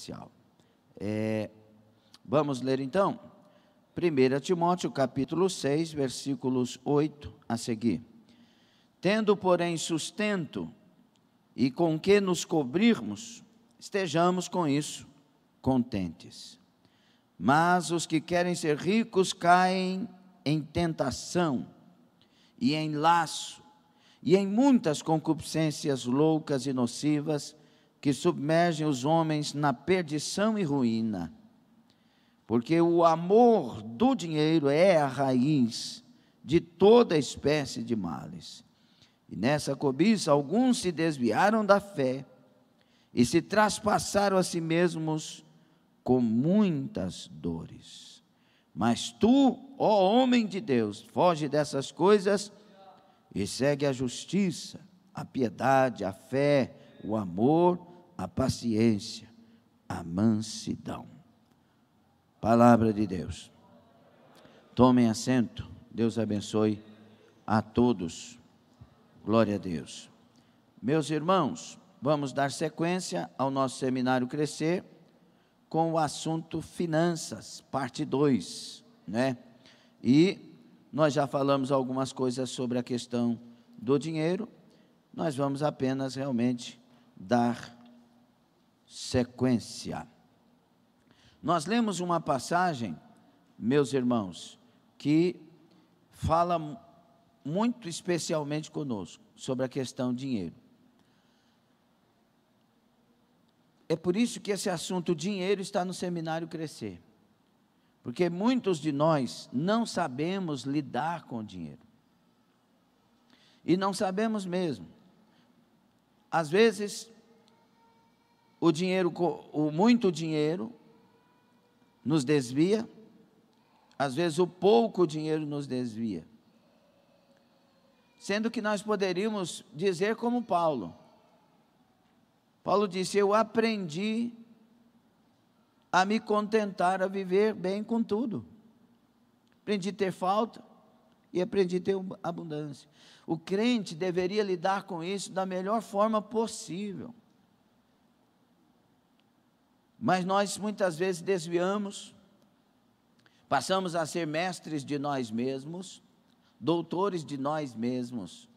especial. Vamos ler então? 1 Timóteo capítulo 6, versículos 8 a seguir. Tendo, porém, sustento e com que nos cobrirmos, estejamos com isso contentes. Mas os que querem ser ricos caem em tentação e em laço e em muitas concupiscências loucas e nocivas que submergem os homens na perdição e ruína. Porque o amor do dinheiro é a raiz de toda espécie de males. E nessa cobiça alguns se desviaram da fé e se traspassaram a si mesmos com muitas dores. Mas tu, ó homem de Deus, foge dessas coisas e segue a justiça, a piedade, a fé, o amor, a paciência, a mansidão. Palavra de Deus. Tomem assento. Deus abençoe a todos. Glória a Deus. Meus irmãos, vamos dar sequência ao nosso seminário Crescer com o assunto finanças, parte 2, né? E nós já falamos algumas coisas sobre a questão do dinheiro, nós vamos apenas realmente dar sequência. Nós lemos uma passagem, meus irmãos, que fala muito especialmente conosco sobre a questão do dinheiro. É por isso que esse assunto dinheiro está no seminário Crescer. Porque muitos de nós não sabemos lidar com o dinheiro. E não sabemos mesmo. Às vezes, muito dinheiro nos desvia, às vezes o pouco dinheiro nos desvia. Sendo que nós poderíamos dizer como Paulo. Paulo disse: eu aprendi a me contentar, a viver bem com tudo. Aprendi a ter falta e aprendi a ter abundância. O crente deveria lidar com isso da melhor forma possível. Mas nós muitas vezes desviamos, passamos a ser mestres de nós mesmos, doutores de nós mesmos,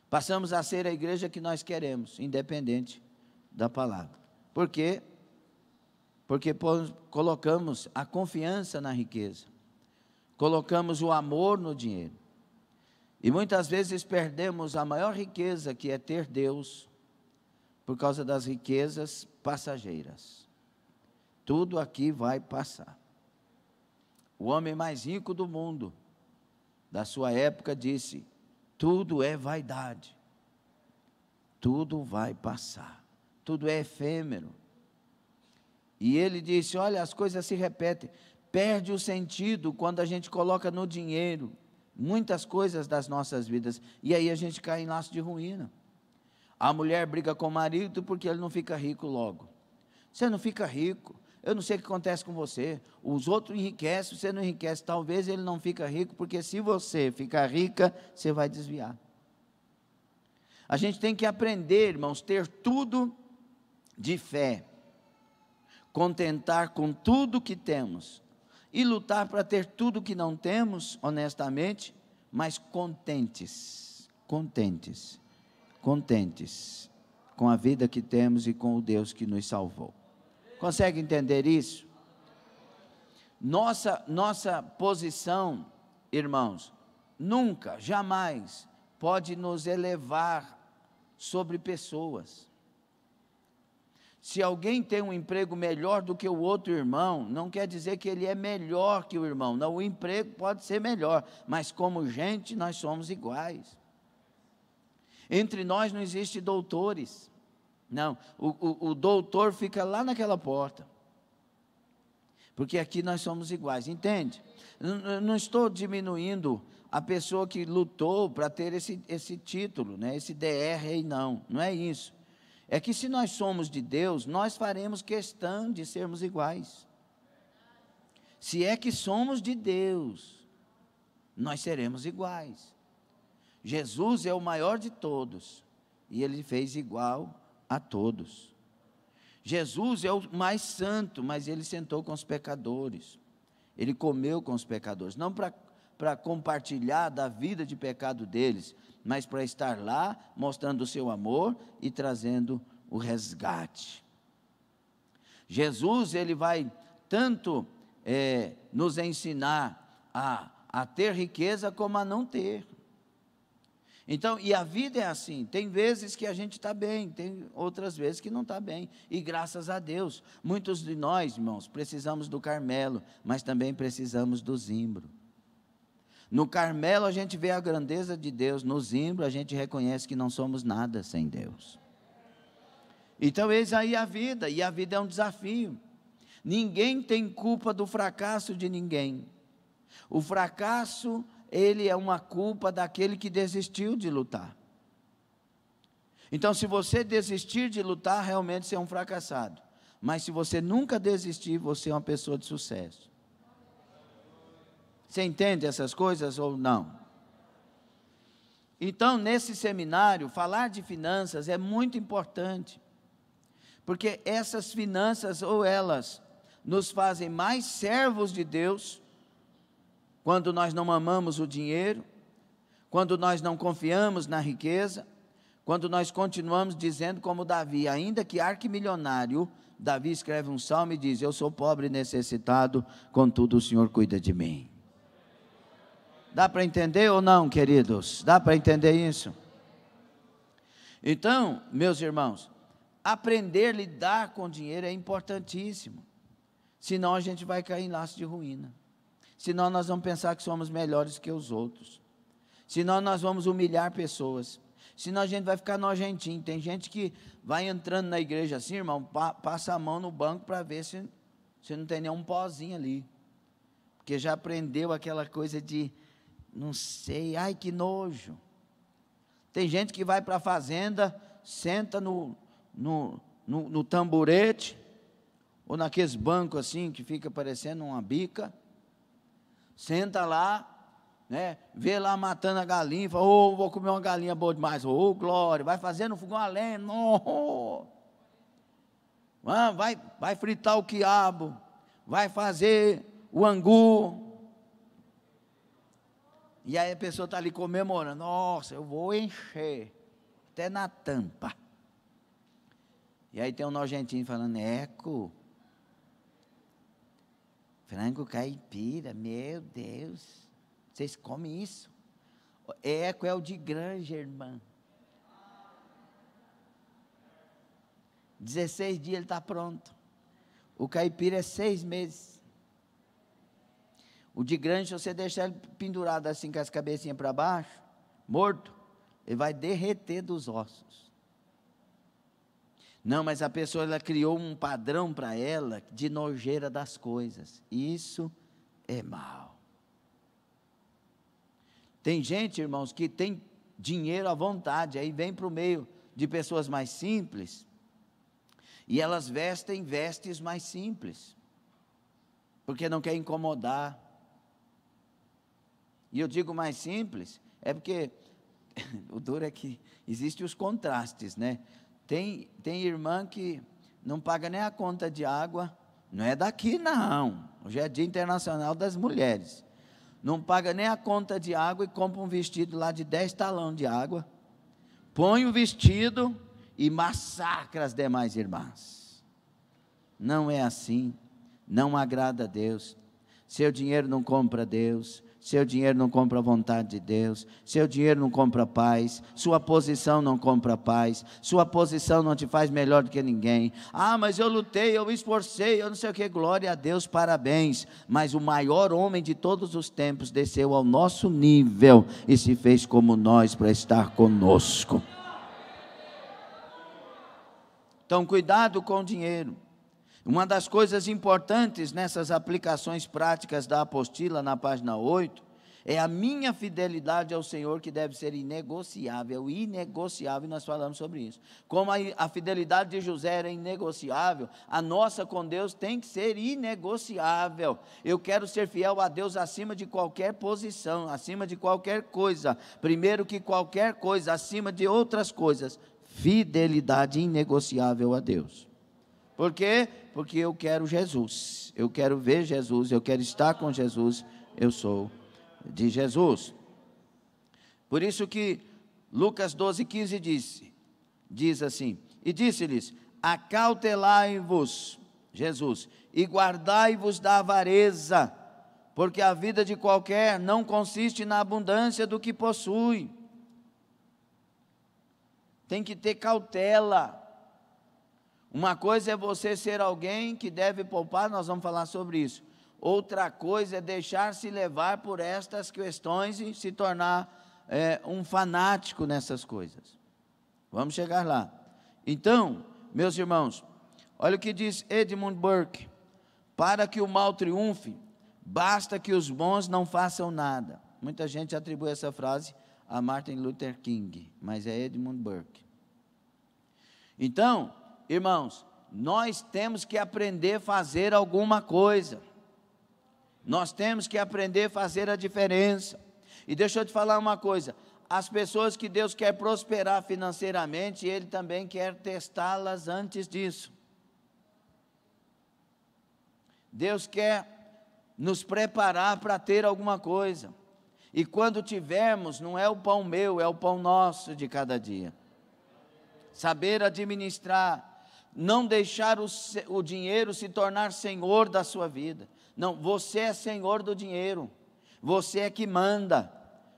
passamos a ser a igreja que nós queremos, independente da palavra. Por quê? Porque colocamos a confiança na riqueza, colocamos o amor no dinheiro, e muitas vezes perdemos a maior riqueza, que é ter Deus, por causa das riquezas passageiras. Tudo aqui vai passar. O homem mais rico do mundo, da sua época, disse: tudo é vaidade, tudo vai passar, tudo é efêmero. E ele disse: olha, as coisas se repetem, perde o sentido quando a gente coloca no dinheiro muitas coisas das nossas vidas, e aí a gente cai em laço de ruína. A mulher briga com o marido porque ele não fica rico logo. Você não fica rico, eu não sei o que acontece com você, os outros enriquecem, você não enriquece. Talvez ele não fica rico, porque se você ficar rica, você vai desviar. A gente tem que aprender, irmãos, ter tudo de fé, contentar com tudo que temos, e lutar para ter tudo que não temos, honestamente, mas contentes com a vida que temos e com o Deus que nos salvou. Consegue entender isso? Nossa posição, irmãos, nunca, jamais pode nos elevar sobre pessoas. Se alguém tem um emprego melhor do que o outro irmão, não quer dizer que ele é melhor que o irmão. Não, o emprego pode ser melhor, mas como gente nós somos iguais. Entre nós não existe doutores. Não, o doutor fica lá naquela porta. Porque aqui nós somos iguais, entende? Não estou diminuindo a pessoa que lutou para ter esse título, né? Esse DR aí, não é isso. É que se nós somos de Deus, nós faremos questão de sermos iguais. Se é que somos de Deus, nós seremos iguais. Jesus é o maior de todos, e Ele fez igual a todos. Jesus é o mais santo, mas ele sentou com os pecadores. Ele comeu com os pecadores, não para compartilhar da vida de pecado deles, mas para estar lá, mostrando o seu amor e trazendo o resgate. Jesus, ele vai tanto nos ensinar a ter riqueza, como a não ter. Então, e a vida é assim, tem vezes que a gente está bem, tem outras vezes que não está bem, e graças a Deus, muitos de nós, irmãos, precisamos do Carmelo, mas também precisamos do Zimbro. No Carmelo a gente vê a grandeza de Deus, no Zimbro a gente reconhece que não somos nada sem Deus. Então eis aí a vida, e a vida é um desafio. Ninguém tem culpa do fracasso de ninguém. O fracasso, ele é uma culpa daquele que desistiu de lutar. Então, se você desistir de lutar, realmente você é um fracassado. Mas se você nunca desistir, você é uma pessoa de sucesso. Você entende essas coisas ou não? Então, nesse seminário, falar de finanças é muito importante. Porque essas finanças, ou elas nos fazem mais servos de Deus, quando nós não amamos o dinheiro, quando nós não confiamos na riqueza, quando nós continuamos dizendo como Davi, ainda que arquimilionário, Davi escreve um salmo e diz, eu sou pobre e necessitado, contudo o Senhor cuida de mim. Dá para entender ou não, queridos? Dá para entender isso? Então, meus irmãos, aprender a lidar com dinheiro é importantíssimo, senão a gente vai cair em laço de ruína. Senão nós vamos pensar que somos melhores que os outros. Senão nós vamos humilhar pessoas. Senão a gente vai ficar nojentinho. Tem gente que vai entrando na igreja assim, irmão, passa a mão no banco para ver se não tem nenhum pozinho ali. Porque já aprendeu aquela coisa de, não sei, ai que nojo. Tem gente que vai para a fazenda, senta no tamborete, ou naqueles bancos assim, que fica parecendo uma bica, senta lá, né, vê lá matando a galinha, fala, vou comer uma galinha boa demais, glória, vai fazer no fogão a lenha, vai fritar o quiabo, vai fazer o angu, e aí a pessoa está ali comemorando, nossa, eu vou encher, até na tampa, e aí tem um nojentinho falando, eco, frango caipira, meu Deus, vocês comem isso? Eco é o de granja, irmã. 16 dias ele está pronto. O caipira é 6 meses. O de granja, se você deixar ele pendurado assim com as cabecinhas para baixo, morto, ele vai derreter dos ossos. Não, mas a pessoa, ela criou um padrão para ela de nojeira das coisas. Isso é mal. Tem gente, irmãos, que tem dinheiro à vontade, aí vem para o meio de pessoas mais simples, e elas vestem vestes mais simples, porque não quer incomodar. E eu digo mais simples, é porque, o duro é que existem os contrastes, né? Tem irmã que não paga nem a conta de água, não é daqui não, hoje é Dia Internacional das Mulheres, não paga nem a conta de água e compra um vestido lá de 10 talão de água, põe o vestido e massacra as demais irmãs. Não é assim, não agrada a Deus. Seu dinheiro não compra Deus, seu dinheiro não compra a vontade de Deus, seu dinheiro não compra paz, sua posição não compra paz, sua posição não te faz melhor do que ninguém. Ah, mas eu lutei, eu me esforcei, eu não sei o que, glória a Deus, parabéns. Mas o maior homem de todos os tempos desceu ao nosso nível e se fez como nós para estar conosco. Então, cuidado com o dinheiro. Uma das coisas importantes nessas aplicações práticas da apostila, na página 8, é a minha fidelidade ao Senhor, que deve ser inegociável, e nós falamos sobre isso. Como a fidelidade de José era inegociável, a nossa com Deus tem que ser inegociável. Eu quero ser fiel a Deus acima de qualquer posição, acima de qualquer coisa, primeiro que qualquer coisa, acima de outras coisas, fidelidade inegociável a Deus. Por quê? Porque eu quero Jesus, eu quero ver Jesus, eu quero estar com Jesus, eu sou de Jesus. Por isso que Lucas 12:15 diz assim, e disse-lhes, acautelai-vos, Jesus, e guardai-vos da avareza, porque a vida de qualquer não consiste na abundância do que possui. Tem que ter cautela. Uma coisa é você ser alguém que deve poupar, nós vamos falar sobre isso. Outra coisa é deixar-se levar por estas questões e se tornar um fanático nessas coisas. Vamos chegar lá. Então, meus irmãos, olha o que diz Edmund Burke: para que o mal triunfe, basta que os bons não façam nada. Muita gente atribui essa frase a Martin Luther King, mas é Edmund Burke. Então, irmãos, nós temos que aprender a fazer alguma coisa. Nós temos que aprender a fazer a diferença. E deixa eu te falar uma coisa, as pessoas que Deus quer prosperar financeiramente, Ele também quer testá-las antes disso. Deus quer nos preparar para ter alguma coisa. E quando tivermos, não é o pão meu, é o pão nosso de cada dia. Saber administrar, não deixar o dinheiro se tornar senhor da sua vida. Não, você é senhor do dinheiro. Você é que manda,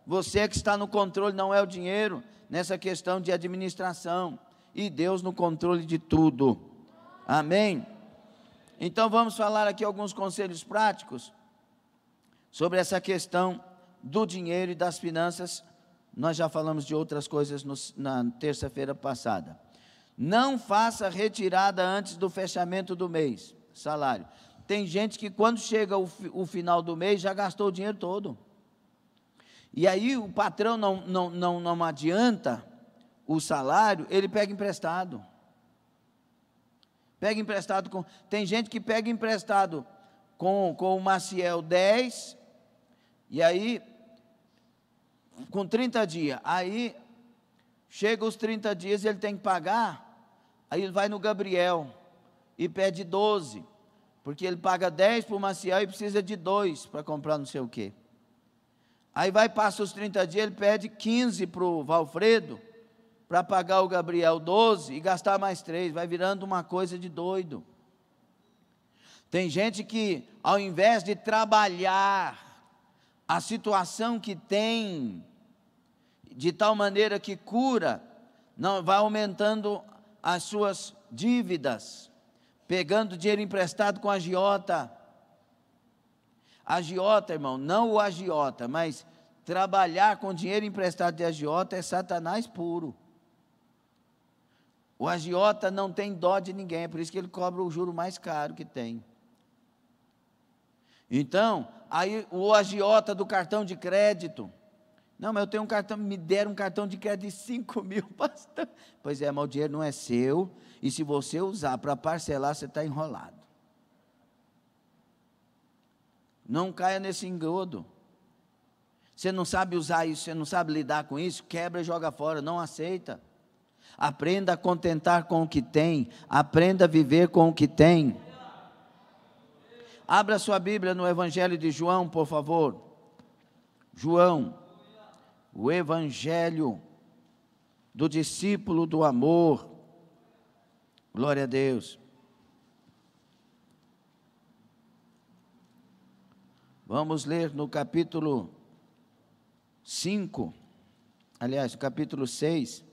você é que está no controle, não é o dinheiro, nessa questão de administração, e Deus no controle de tudo, amém? Então vamos falar aqui alguns conselhos práticos, sobre essa questão do dinheiro e das finanças. Nós já falamos de outras coisas na terça-feira passada. Não faça retirada antes do fechamento do mês, salário. Tem gente que quando chega o final do mês, já gastou o dinheiro todo. E aí o patrão não adianta o salário, ele pega emprestado. Pega emprestado tem gente que pega emprestado com o Maciel 10, e aí, com 30 dias, aí chega os 30 dias e ele tem que pagar, aí ele vai no Gabriel e pede 12, porque ele paga 10 para o Maciel e precisa de 2 para comprar não sei o quê. Aí passa os 30 dias, ele pede 15 para o Valfredo, para pagar o Gabriel 12 e gastar mais 3, vai virando uma coisa de doido. Tem gente que, ao invés de trabalhar a situação que tem, de tal maneira que cura, não vai aumentando as suas dívidas, pegando dinheiro emprestado com a agiota. Agiota, irmão, não o agiota, mas trabalhar com dinheiro emprestado de agiota é Satanás puro. O agiota não tem dó de ninguém, é por isso que ele cobra o juro mais caro que tem. Então, aí o agiota do cartão de crédito, não, mas eu tenho um cartão, me deram um cartão de crédito de 5 mil, pastor. Pois é, mas o dinheiro não é seu, e se você usar para parcelar, você está enrolado. Não caia nesse engodo. Você não sabe usar isso, você não sabe lidar com isso, quebra e joga fora, não aceita. Aprenda a contentar com o que tem, aprenda a viver com o que tem. Abra sua Bíblia no Evangelho de João, por favor. João, o Evangelho do discípulo do amor. Glória a Deus. Vamos ler no capítulo 5, aliás, no capítulo 6.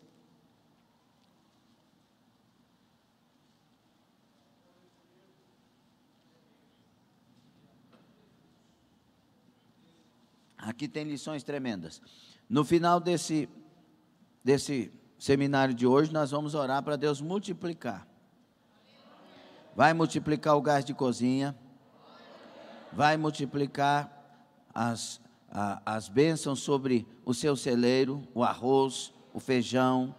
Aqui tem lições tremendas. No final desse seminário de hoje, nós vamos orar para Deus multiplicar. Vai multiplicar o gás de cozinha, vai multiplicar as bênçãos sobre o seu celeiro, o arroz, o feijão,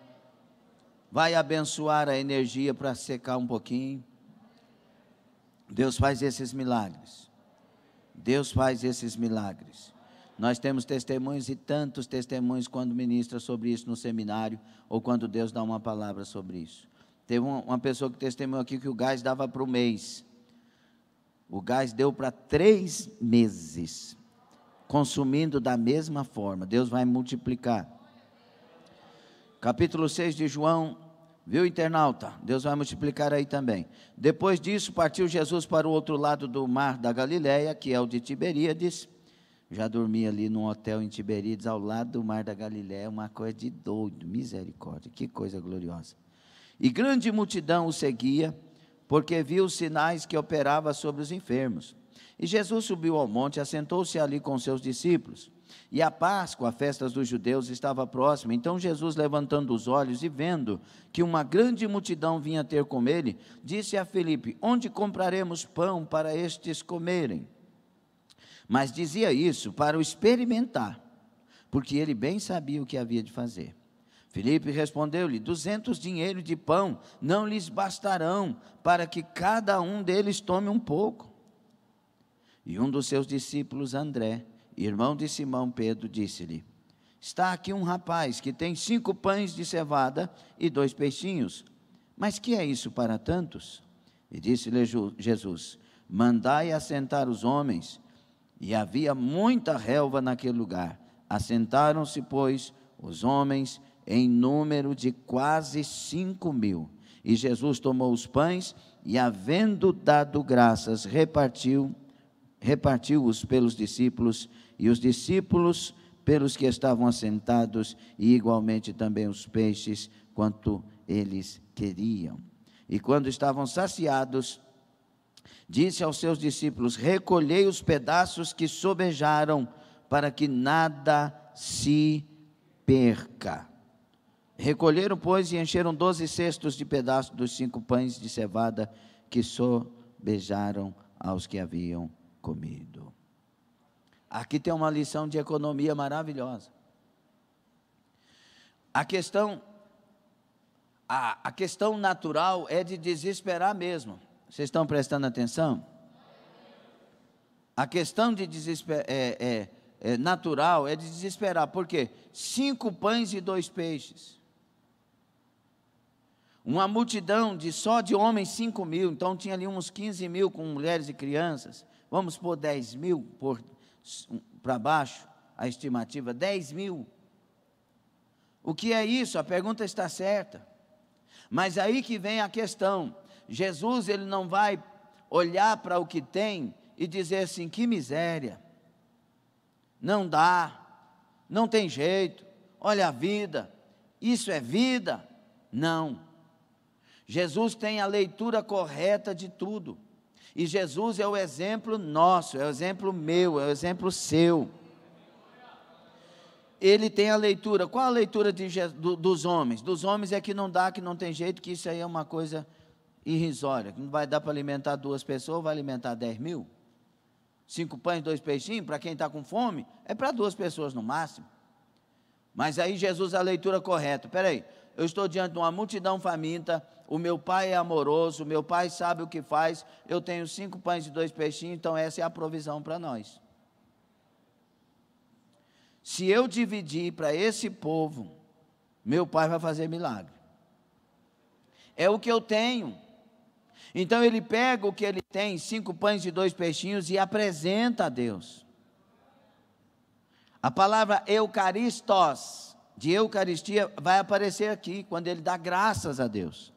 vai abençoar a energia para secar um pouquinho. Deus faz esses milagres. Deus faz esses milagres. Nós temos testemunhos e tantos testemunhos quando ministra sobre isso no seminário, ou quando Deus dá uma palavra sobre isso. Teve uma pessoa que testemunhou aqui que o gás dava para o mês. O gás deu para 3 meses, consumindo da mesma forma. Deus vai multiplicar. Capítulo 6 de João, viu, internauta? Deus vai multiplicar aí também. Depois disso, partiu Jesus para o outro lado do mar da Galileia, que é o de Tiberíades. Já dormi ali num hotel em Tiberíades, ao lado do mar da Galileia, uma coisa de doido, misericórdia, que coisa gloriosa. E grande multidão o seguia, porque viu os sinais que operava sobre os enfermos. E Jesus subiu ao monte, assentou-se ali com seus discípulos. E a Páscoa, a festa dos judeus, estava próxima. Então Jesus, levantando os olhos e vendo que uma grande multidão vinha ter com ele, disse a Filipe: onde compraremos pão para estes comerem? Mas dizia isso para o experimentar, porque ele bem sabia o que havia de fazer. Filipe respondeu-lhe: 200 dinheiros de pão não lhes bastarão, para que cada um deles tome um pouco. E um dos seus discípulos, André, irmão de Simão Pedro, disse-lhe: está aqui um rapaz que tem 5 pães de cevada e 2 peixinhos, mas que é isso para tantos? E disse-lhe Jesus: mandai assentar os homens. E havia muita relva naquele lugar. Assentaram-se, pois, os homens em número de quase 5.000. E Jesus tomou os pães e, havendo dado graças, repartiu-os pelos discípulos, e os discípulos pelos que estavam assentados, e igualmente também os peixes, quanto eles queriam. E quando estavam saciados, disse aos seus discípulos: recolhei os pedaços que sobejaram, para que nada se perca. Recolheram, pois, e encheram 12 cestos de pedaços dos 5 pães de cevada que sobejaram aos que haviam comido. Aqui tem uma lição de economia maravilhosa. A questão natural é de desesperar mesmo. Vocês estão prestando atenção? A questão de natural é de desesperar. Por quê? 5 pães e 2 peixes. Uma multidão só de homens 5.000. Então tinha ali uns 15.000 com mulheres e crianças. Vamos pôr 10.000 para baixo, a estimativa, 10.000. O que é isso? A pergunta está certa. Mas aí que vem a questão. Jesus, ele não vai olhar para o que tem e dizer assim: que miséria, não dá, não tem jeito, olha a vida, isso é vida. Não. Jesus tem a leitura correta de tudo, e Jesus é o exemplo nosso, é o exemplo meu, é o exemplo seu. Ele tem a leitura. Qual a leitura dos homens? Dos homens é que não dá, que não tem jeito, que isso aí é uma coisa irrisória, que não vai dar para alimentar 2 pessoas, vai alimentar 10.000? 5 pães, 2 peixinhos, para quem está com fome, é para 2 pessoas no máximo. Mas aí Jesus, a leitura correta: espera aí, eu estou diante de uma multidão faminta, o meu pai é amoroso, o meu pai sabe o que faz, eu tenho 5 pães e 2 peixinhos, então essa é a provisão para nós. Se eu dividir para esse povo, meu pai vai fazer milagre. É o que eu tenho. Então ele pega o que ele tem, 5 pães e 2 peixinhos, e apresenta a Deus. A palavra eucaristos, de eucaristia, vai aparecer aqui, quando ele dá graças a Deus.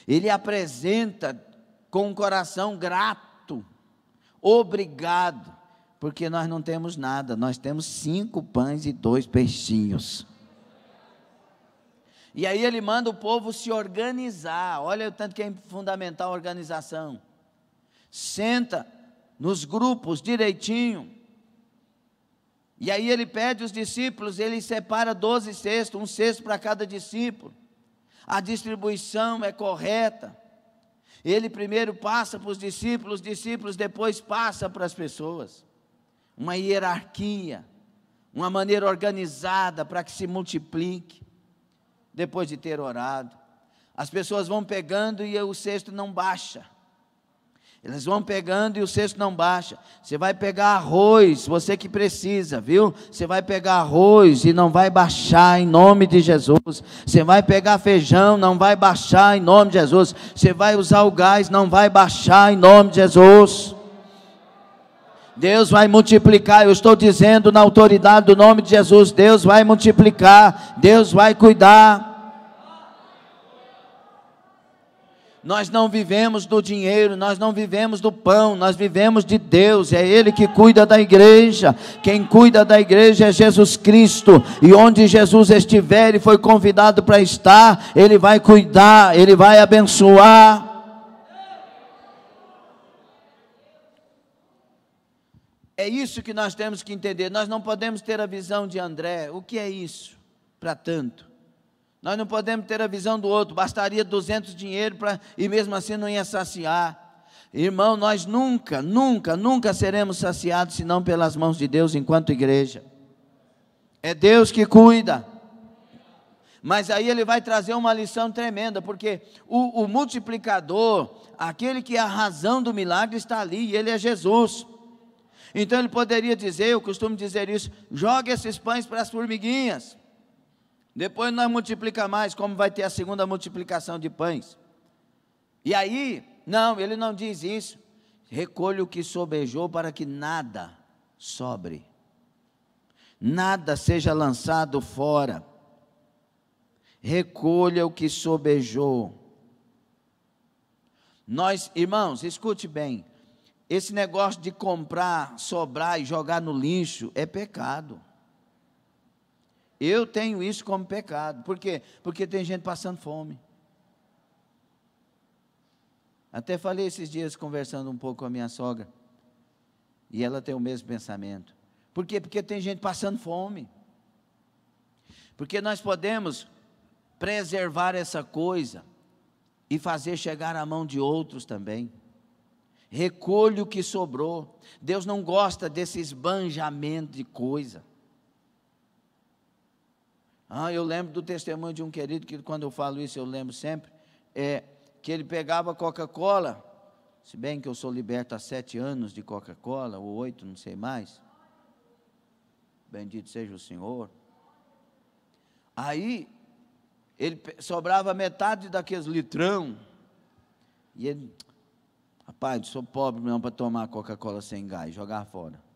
Ele apresenta com um coração grato, obrigado, porque nós não temos nada, nós temos 5 pães e 2 peixinhos. E aí ele manda o povo se organizar. Olha o tanto que é fundamental a organização. Senta nos grupos direitinho. E aí ele pede os discípulos, ele separa 12 cestos, um cesto para cada discípulo. A distribuição é correta. Ele primeiro passa para os discípulos depois passa para as pessoas. Uma hierarquia, uma maneira organizada para que se multiplique. Depois de ter orado, as pessoas vão pegando e o cesto não baixa. Eles vão pegando e o cesto não baixa. Você vai pegar arroz, você que precisa, viu? Você vai pegar arroz e não vai baixar em nome de Jesus. Você vai pegar feijão, não vai baixar em nome de Jesus. Você vai usar o gás, não vai baixar em nome de Jesus. Deus vai multiplicar, eu estou dizendo na autoridade do nome de Jesus, Deus vai multiplicar, Deus vai cuidar. Nós não vivemos do dinheiro, nós não vivemos do pão, nós vivemos de Deus, é Ele que cuida da igreja. Quem cuida da igreja é Jesus Cristo, e onde Jesus estiver e foi convidado para estar, Ele vai cuidar, Ele vai abençoar. É isso que nós temos que entender. Nós não podemos ter a visão de André. O que é isso para tanto? Nós não podemos ter a visão do outro, bastaria 200 dinheiro e mesmo assim não ia saciar. Irmão, nós nunca seremos saciados senão pelas mãos de Deus enquanto igreja. É Deus que cuida. Mas aí ele vai trazer uma lição tremenda, porque o multiplicador, aquele que é a razão do milagre está ali, e ele é Jesus. Então ele poderia dizer, eu costumo dizer isso, jogue esses pães para as formiguinhas. Depois nós multiplica mais, como vai ter a segunda multiplicação de pães. E aí, não, ele não diz isso. Recolha o que sobejou para que nada sobre. Nada seja lançado fora. Recolha o que sobejou. Nós, irmãos, escute bem. Esse negócio de comprar, sobrar e jogar no lixo é pecado. Eu tenho isso como pecado. Por quê? Porque tem gente passando fome. Até falei esses dias conversando um pouco com a minha sogra. E ela tem o mesmo pensamento. Por quê? Porque tem gente passando fome. Porque nós podemos preservar essa coisa e fazer chegar à mão de outros também. Recolha o que sobrou. Deus não gosta desse esbanjamento de coisa. Eu lembro do testemunho de um querido, que quando eu falo isso eu lembro sempre, que ele pegava Coca-Cola, se bem que eu sou liberto há 7 anos de Coca-Cola, ou 8, não sei mais, bendito seja o Senhor. Aí, ele sobrava metade daqueles litrão, e ele, rapaz, sou pobre não para tomar Coca-Cola sem gás, jogar fora.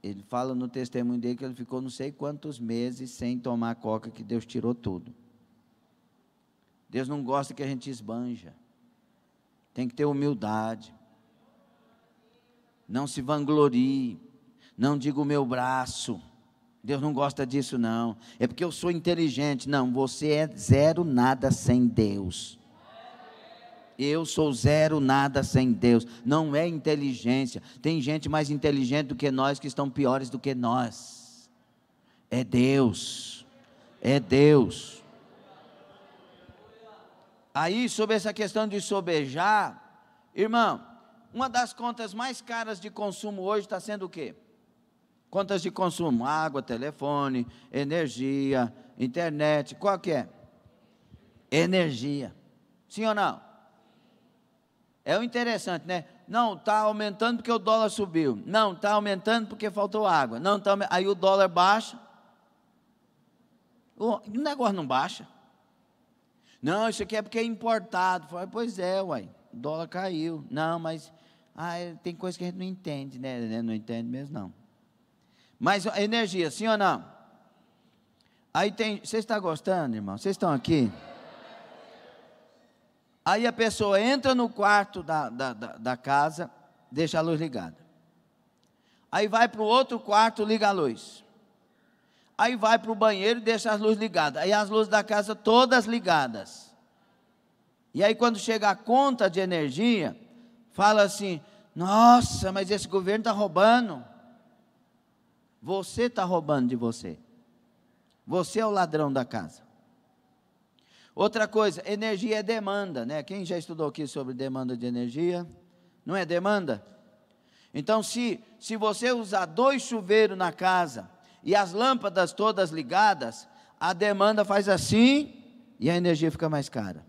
Ele fala no testemunho dele que ele ficou não sei quantos meses sem tomar coca, que Deus tirou tudo. Deus não gosta que a gente esbanja. Tem que ter humildade. Não se vanglorie. Não diga o meu braço. Deus não gosta disso não. É porque eu sou inteligente. Não, você é zero nada sem Deus. Eu sou zero nada sem Deus. Não é inteligência. Tem gente mais inteligente do que nós, que estão piores do que nós. É Deus. É Deus. Aí, sobre essa questão de sobejar, irmão, uma das contas mais caras de consumo hoje está sendo o quê? Contas de consumo: água, telefone, energia, internet. Qual que é? Energia. Sim ou não? É o interessante, né? Não, está aumentando porque o dólar subiu. Não, está aumentando porque faltou água. Não, aí o dólar baixa. O negócio não baixa. Não, isso aqui é porque é importado. Pois é, uai, o dólar caiu. Não, mas tem coisa que a gente não entende, né? Não entende mesmo, não. Mas a energia, sim ou não? Aí tem, vocês estão gostando, irmão? Vocês estão aqui? Aí a pessoa entra no quarto da casa, deixa a luz ligada. Aí vai para o outro quarto, liga a luz. Aí vai para o banheiro e deixa as luzes ligadas. Aí as luzes da casa todas ligadas. E aí quando chega a conta de energia, fala assim: nossa, mas esse governo está roubando. Você está roubando de você. Você é o ladrão da casa. Outra coisa, energia é demanda, né? Quem já estudou aqui sobre demanda de energia? Não é demanda? Então, se você usar 2 chuveiros na casa e as lâmpadas todas ligadas, a demanda faz assim e a energia fica mais cara.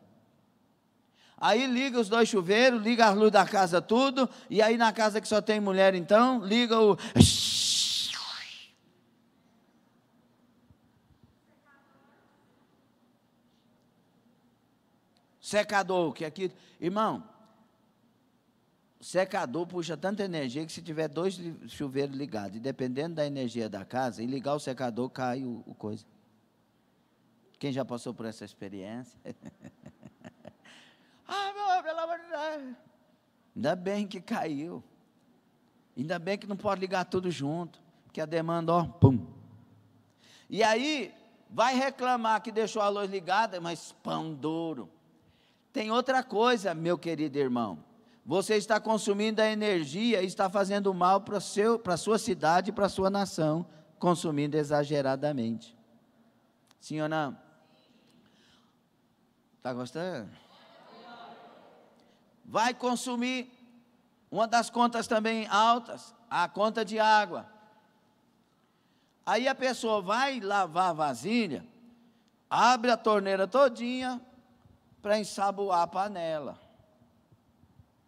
Aí liga os 2 chuveiros, liga a luz da casa tudo, e aí na casa que só tem mulher então, liga o... secador, que aqui... Irmão, secador puxa tanta energia que se tiver 2 chuveiros ligados, e dependendo da energia da casa, e ligar o secador, cai o coisa. Quem já passou por essa experiência? Meu, pelo amor de Deus. Ainda bem que caiu. Ainda bem que não pode ligar tudo junto, porque a demanda, ó, pum. E aí, vai reclamar que deixou a luz ligada, mas pão duro. Tem outra coisa, meu querido irmão. Você está consumindo a energia e está fazendo mal para a sua cidade e para a sua nação, consumindo exageradamente. Sim ou não? Está gostando? Vai consumir uma das contas também altas, a conta de água. Aí a pessoa vai lavar a vasilha, abre a torneira todinha para ensaboar a panela.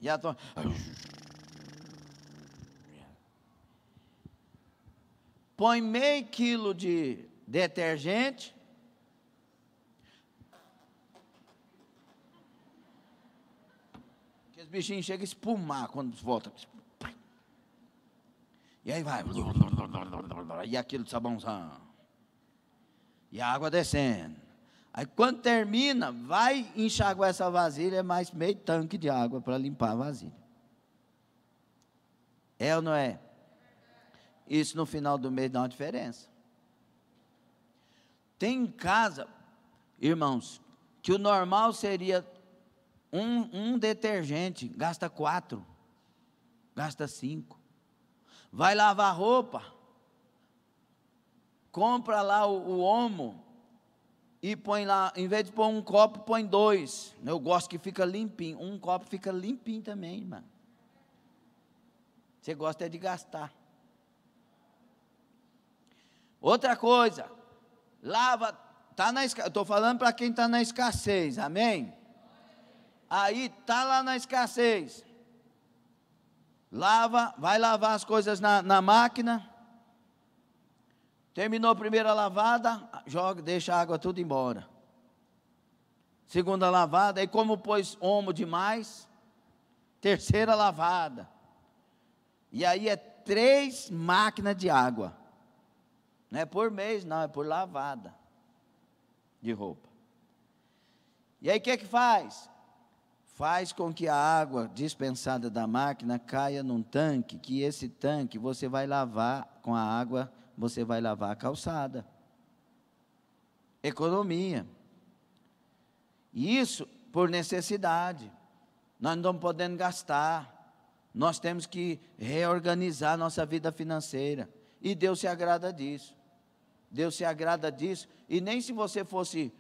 E a põe meio quilo de detergente, que os bichinhos chegam a espumar quando volta. E aí vai, e aquilo de sabãozão, e a água descendo. Aí quando termina, vai enxaguar essa vasilha, mais meio tanque de água para limpar a vasilha. É ou não é? Isso no final do mês dá uma diferença. Tem em casa, irmãos, que o normal seria um detergente, gasta 4, gasta 5. Vai lavar roupa, compra lá o Omo, e põe lá, em vez de pôr um copo, põe 2. Eu gosto que fica limpinho. Um copo fica limpinho também, irmão. Você gosta é de gastar. Outra coisa, lava, estou falando para quem está na escassez, amém? Aí, está lá na escassez. Lava, vai lavar as coisas na máquina. Terminou a primeira lavada, joga, deixa a água tudo embora. Segunda lavada, e como pôs Omo demais, terceira lavada. E aí é 3 máquinas de água. Não é por mês, não, é por lavada de roupa. E aí o que faz? Faz com que a água dispensada da máquina caia num tanque, que esse tanque você vai lavar com a água, você vai lavar a calçada. Economia. E isso por necessidade. Nós não estamos podendo gastar. Nós temos que reorganizar nossa vida financeira. E Deus se agrada disso. Deus se agrada disso. E nem se você fosse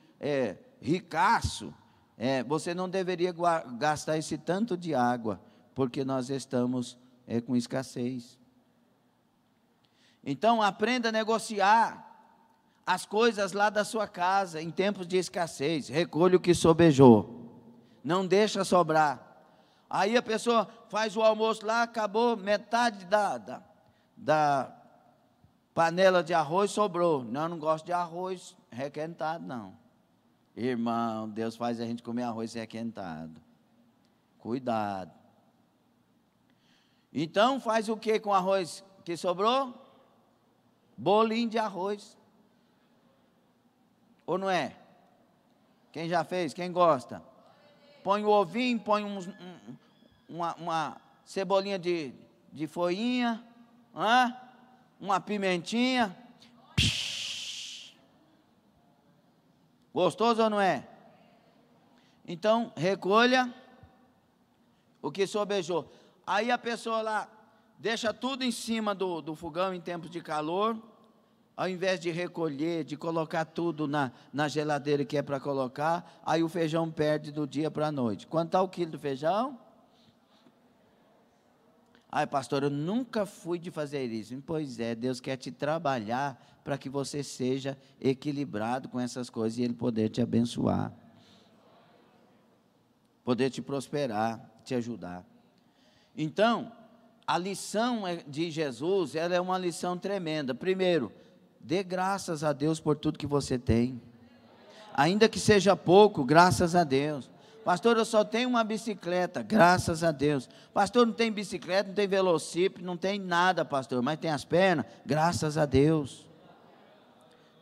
ricaço, você não deveria gastar esse tanto de água, porque nós estamos com escassez. Então, aprenda a negociar as coisas lá da sua casa, em tempos de escassez. Recolha o que sobejou, não deixa sobrar. Aí a pessoa faz o almoço lá, acabou, metade da panela de arroz sobrou. Não gosto de arroz requentado, não. Irmão, Deus faz a gente comer arroz requentado. Cuidado. Então, faz o que com o arroz que sobrou? Bolinho de arroz. Ou não é? Quem já fez? Quem gosta? Põe o ovinho, põe uma cebolinha de folhinha, uma pimentinha. Gostoso ou não é? Então, recolha o que sobejou. Aí a pessoa lá deixa tudo em cima do fogão em tempos de calor, ao invés de recolher, de colocar tudo na geladeira que é para colocar, aí o feijão perde do dia para a noite. Quanto está o quilo do feijão? Ai, pastor, eu nunca fui de fazer isso. Pois é, Deus quer te trabalhar para que você seja equilibrado com essas coisas e Ele poder te abençoar. poder te prosperar, te ajudar. Então, a lição de Jesus, ela é uma lição tremenda. Primeiro, dê graças a Deus por tudo que você tem. Ainda que seja pouco, graças a Deus. Pastor, eu só tenho uma bicicleta, graças a Deus. Pastor, não tem bicicleta, não tem velocípede, não tem nada, pastor, mas tem as pernas, graças a Deus.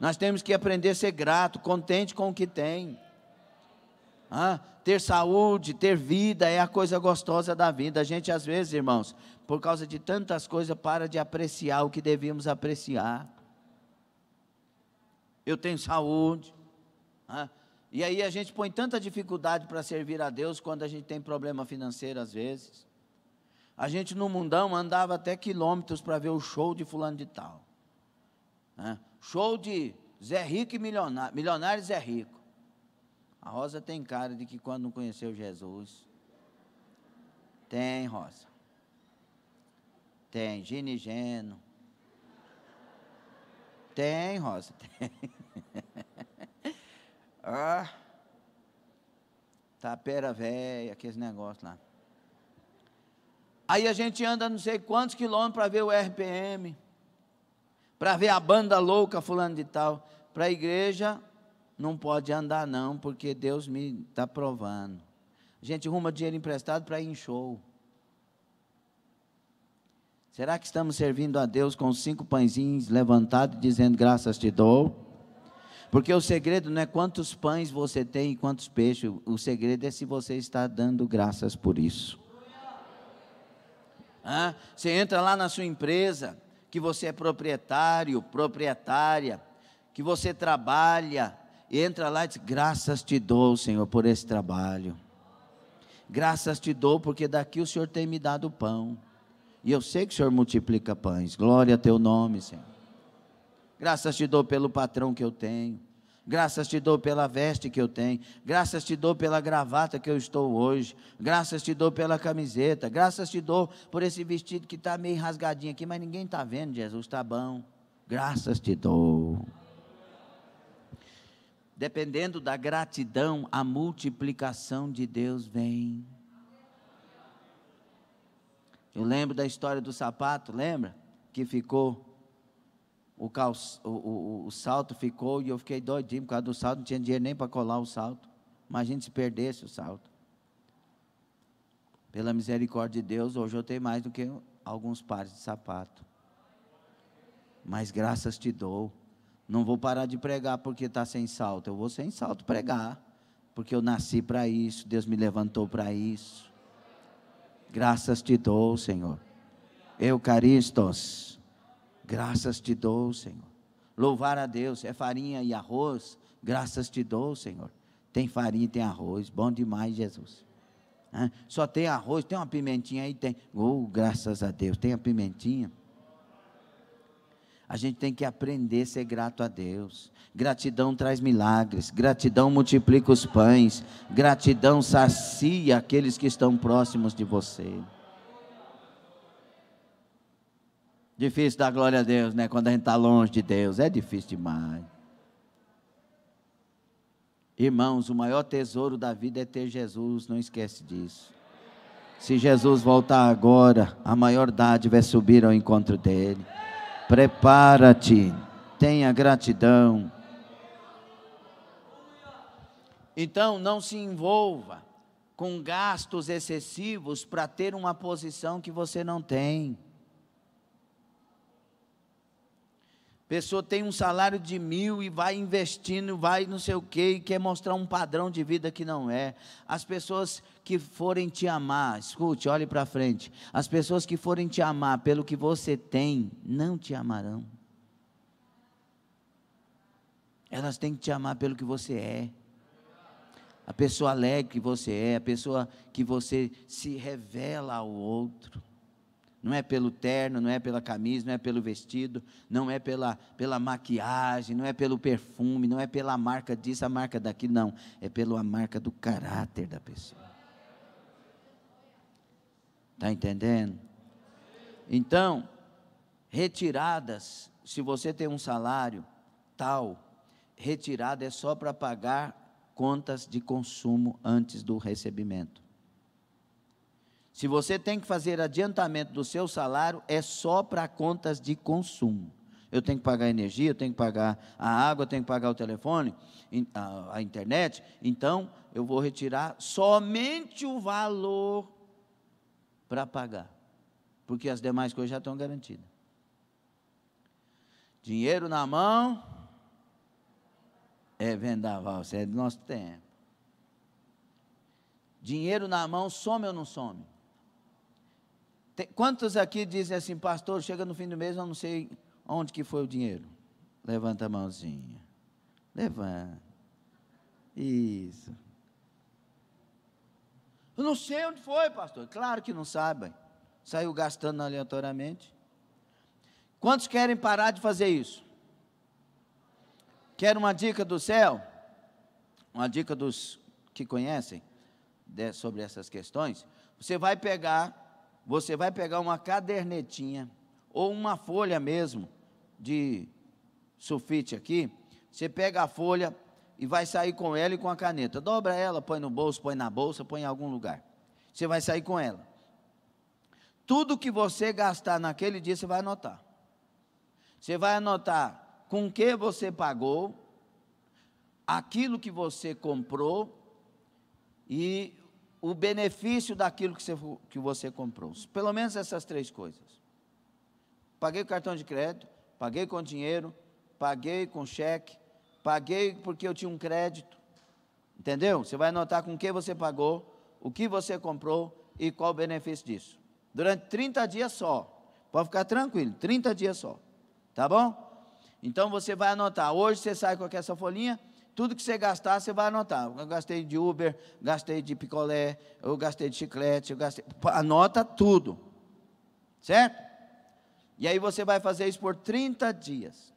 Nós temos que aprender a ser grato, contente com o que tem. Ter saúde, ter vida é a coisa gostosa da vida. A gente às vezes, irmãos, por causa de tantas coisas, para de apreciar o que devíamos apreciar. Eu tenho saúde, e aí a gente põe tanta dificuldade para servir a Deus quando a gente tem problema financeiro às vezes. A gente no mundão andava até quilômetros para ver o show de fulano de tal. Show de Zé Rico e Milionário, Milionário e Zé Rico. A Rosa tem cara de que quando não conheceu Jesus. Tem, Rosa. Tem, Gino e Geno. Tem, Rosa, tem. Tapera velha, aqueles negócios lá. Aí a gente anda não sei quantos quilômetros para ver o RPM, para ver a banda louca fulano de tal. Para a igreja não pode andar não, porque Deus me está provando. A gente arruma dinheiro emprestado para ir em show. Será que estamos servindo a Deus com 5 pãezinhos levantados, dizendo graças te dou? Porque o segredo não é quantos pães você tem e quantos peixes, o segredo é se você está dando graças por isso. Você entra lá na sua empresa, que você é proprietário, proprietária, que você trabalha, e entra lá e diz, graças te dou, Senhor, por esse trabalho. Graças te dou, porque daqui o Senhor tem me dado pão. E eu sei que o Senhor multiplica pães. Glória a teu nome, Senhor. Graças te dou pelo patrão que eu tenho. Graças te dou pela veste que eu tenho. Graças te dou pela gravata que eu estou hoje. Graças te dou pela camiseta. Graças te dou por esse vestido que está meio rasgadinho aqui, mas ninguém está vendo, Jesus, está bom. Graças te dou. Dependendo da gratidão, a multiplicação de Deus vem. Eu lembro da história do sapato, lembra? Que ficou, o salto ficou, e eu fiquei doidinho por causa do salto, não tinha dinheiro nem para colar o salto. Imagina se perdesse o salto. Pela misericórdia de Deus, hoje eu tenho mais do que alguns pares de sapato. Mas graças te dou. Não vou parar de pregar porque está sem salto. Eu vou sem salto pregar, porque eu nasci para isso, Deus me levantou para isso. Graças te dou, Senhor. Eucaristos, graças te dou, Senhor. Louvar a Deus, é farinha e arroz, graças te dou, Senhor. Tem farinha e tem arroz, bom demais, Jesus. Só tem arroz, tem uma pimentinha aí, tem. Graças a Deus, tem a pimentinha. A gente tem que aprender a ser grato a Deus. Gratidão traz milagres, gratidão multiplica os pães, gratidão sacia aqueles que estão próximos de você. Difícil dar glória a Deus, né? Quando a gente está longe de Deus, é difícil demais. Irmãos, o maior tesouro da vida é ter Jesus, não esquece disso. Se Jesus voltar agora, a maior dádiva é subir ao encontro dele. Prepara-te, tenha gratidão. Então, não se envolva com gastos excessivos para ter uma posição que você não tem. Pessoa tem um salário de 1.000 e vai investindo, vai não sei o quê, e quer mostrar um padrão de vida que não é. As pessoas que forem te amar, escute, olhe para frente. As pessoas que forem te amar pelo que você tem, não te amarão. Elas têm que te amar pelo que você é. A pessoa alegre que você é, a pessoa que você se revela ao outro. Não é pelo terno, não é pela camisa, não é pelo vestido, não é pela maquiagem, não é pelo perfume, não é pela marca disso, a marca daquilo, não. É pela marca do caráter da pessoa. Está entendendo? Então, retiradas, se você tem um salário tal, retirada é só para pagar contas de consumo antes do recebimento. Se você tem que fazer adiantamento do seu salário, é só para contas de consumo. Eu tenho que pagar a energia, eu tenho que pagar a água, eu tenho que pagar o telefone, a internet. Então, eu vou retirar somente o valor para pagar, porque as demais coisas já estão garantidas. Dinheiro na mão é vendaval, isso é do nosso tempo. Dinheiro na mão some ou não some? Quantos aqui dizem assim, pastor, chega no fim do mês, eu não sei onde que foi o dinheiro? Levanta a mãozinha. Levanta. Isso. Eu não sei onde foi, pastor. Claro que não sabem. Saiu gastando aleatoriamente. Quantos querem parar de fazer isso? Quer uma dica do céu? Uma dica dos que conhecem sobre essas questões? Você vai pegar uma cadernetinha ou uma folha mesmo de sulfite aqui. Você pega a folha e vai sair com ela e com a caneta. Dobra ela, põe no bolso, põe na bolsa, põe em algum lugar. Você vai sair com ela. Tudo que você gastar naquele dia, você vai anotar. Você vai anotar com que você pagou, aquilo que você comprou e o benefício daquilo que você comprou. Pelo menos essas 3 coisas. Paguei com cartão de crédito, paguei com dinheiro, paguei com cheque, paguei porque eu tinha um crédito. Entendeu? Você vai anotar com que você pagou, o que você comprou e qual o benefício disso. Durante 30 dias só. Pode ficar tranquilo, 30 dias só. Tá bom? Então você vai anotar. Hoje você sai com essa folhinha. Tudo que você gastar, você vai anotar. Eu gastei de Uber, gastei de picolé, eu gastei de chiclete, anota tudo. Certo? E aí você vai fazer isso por 30 dias.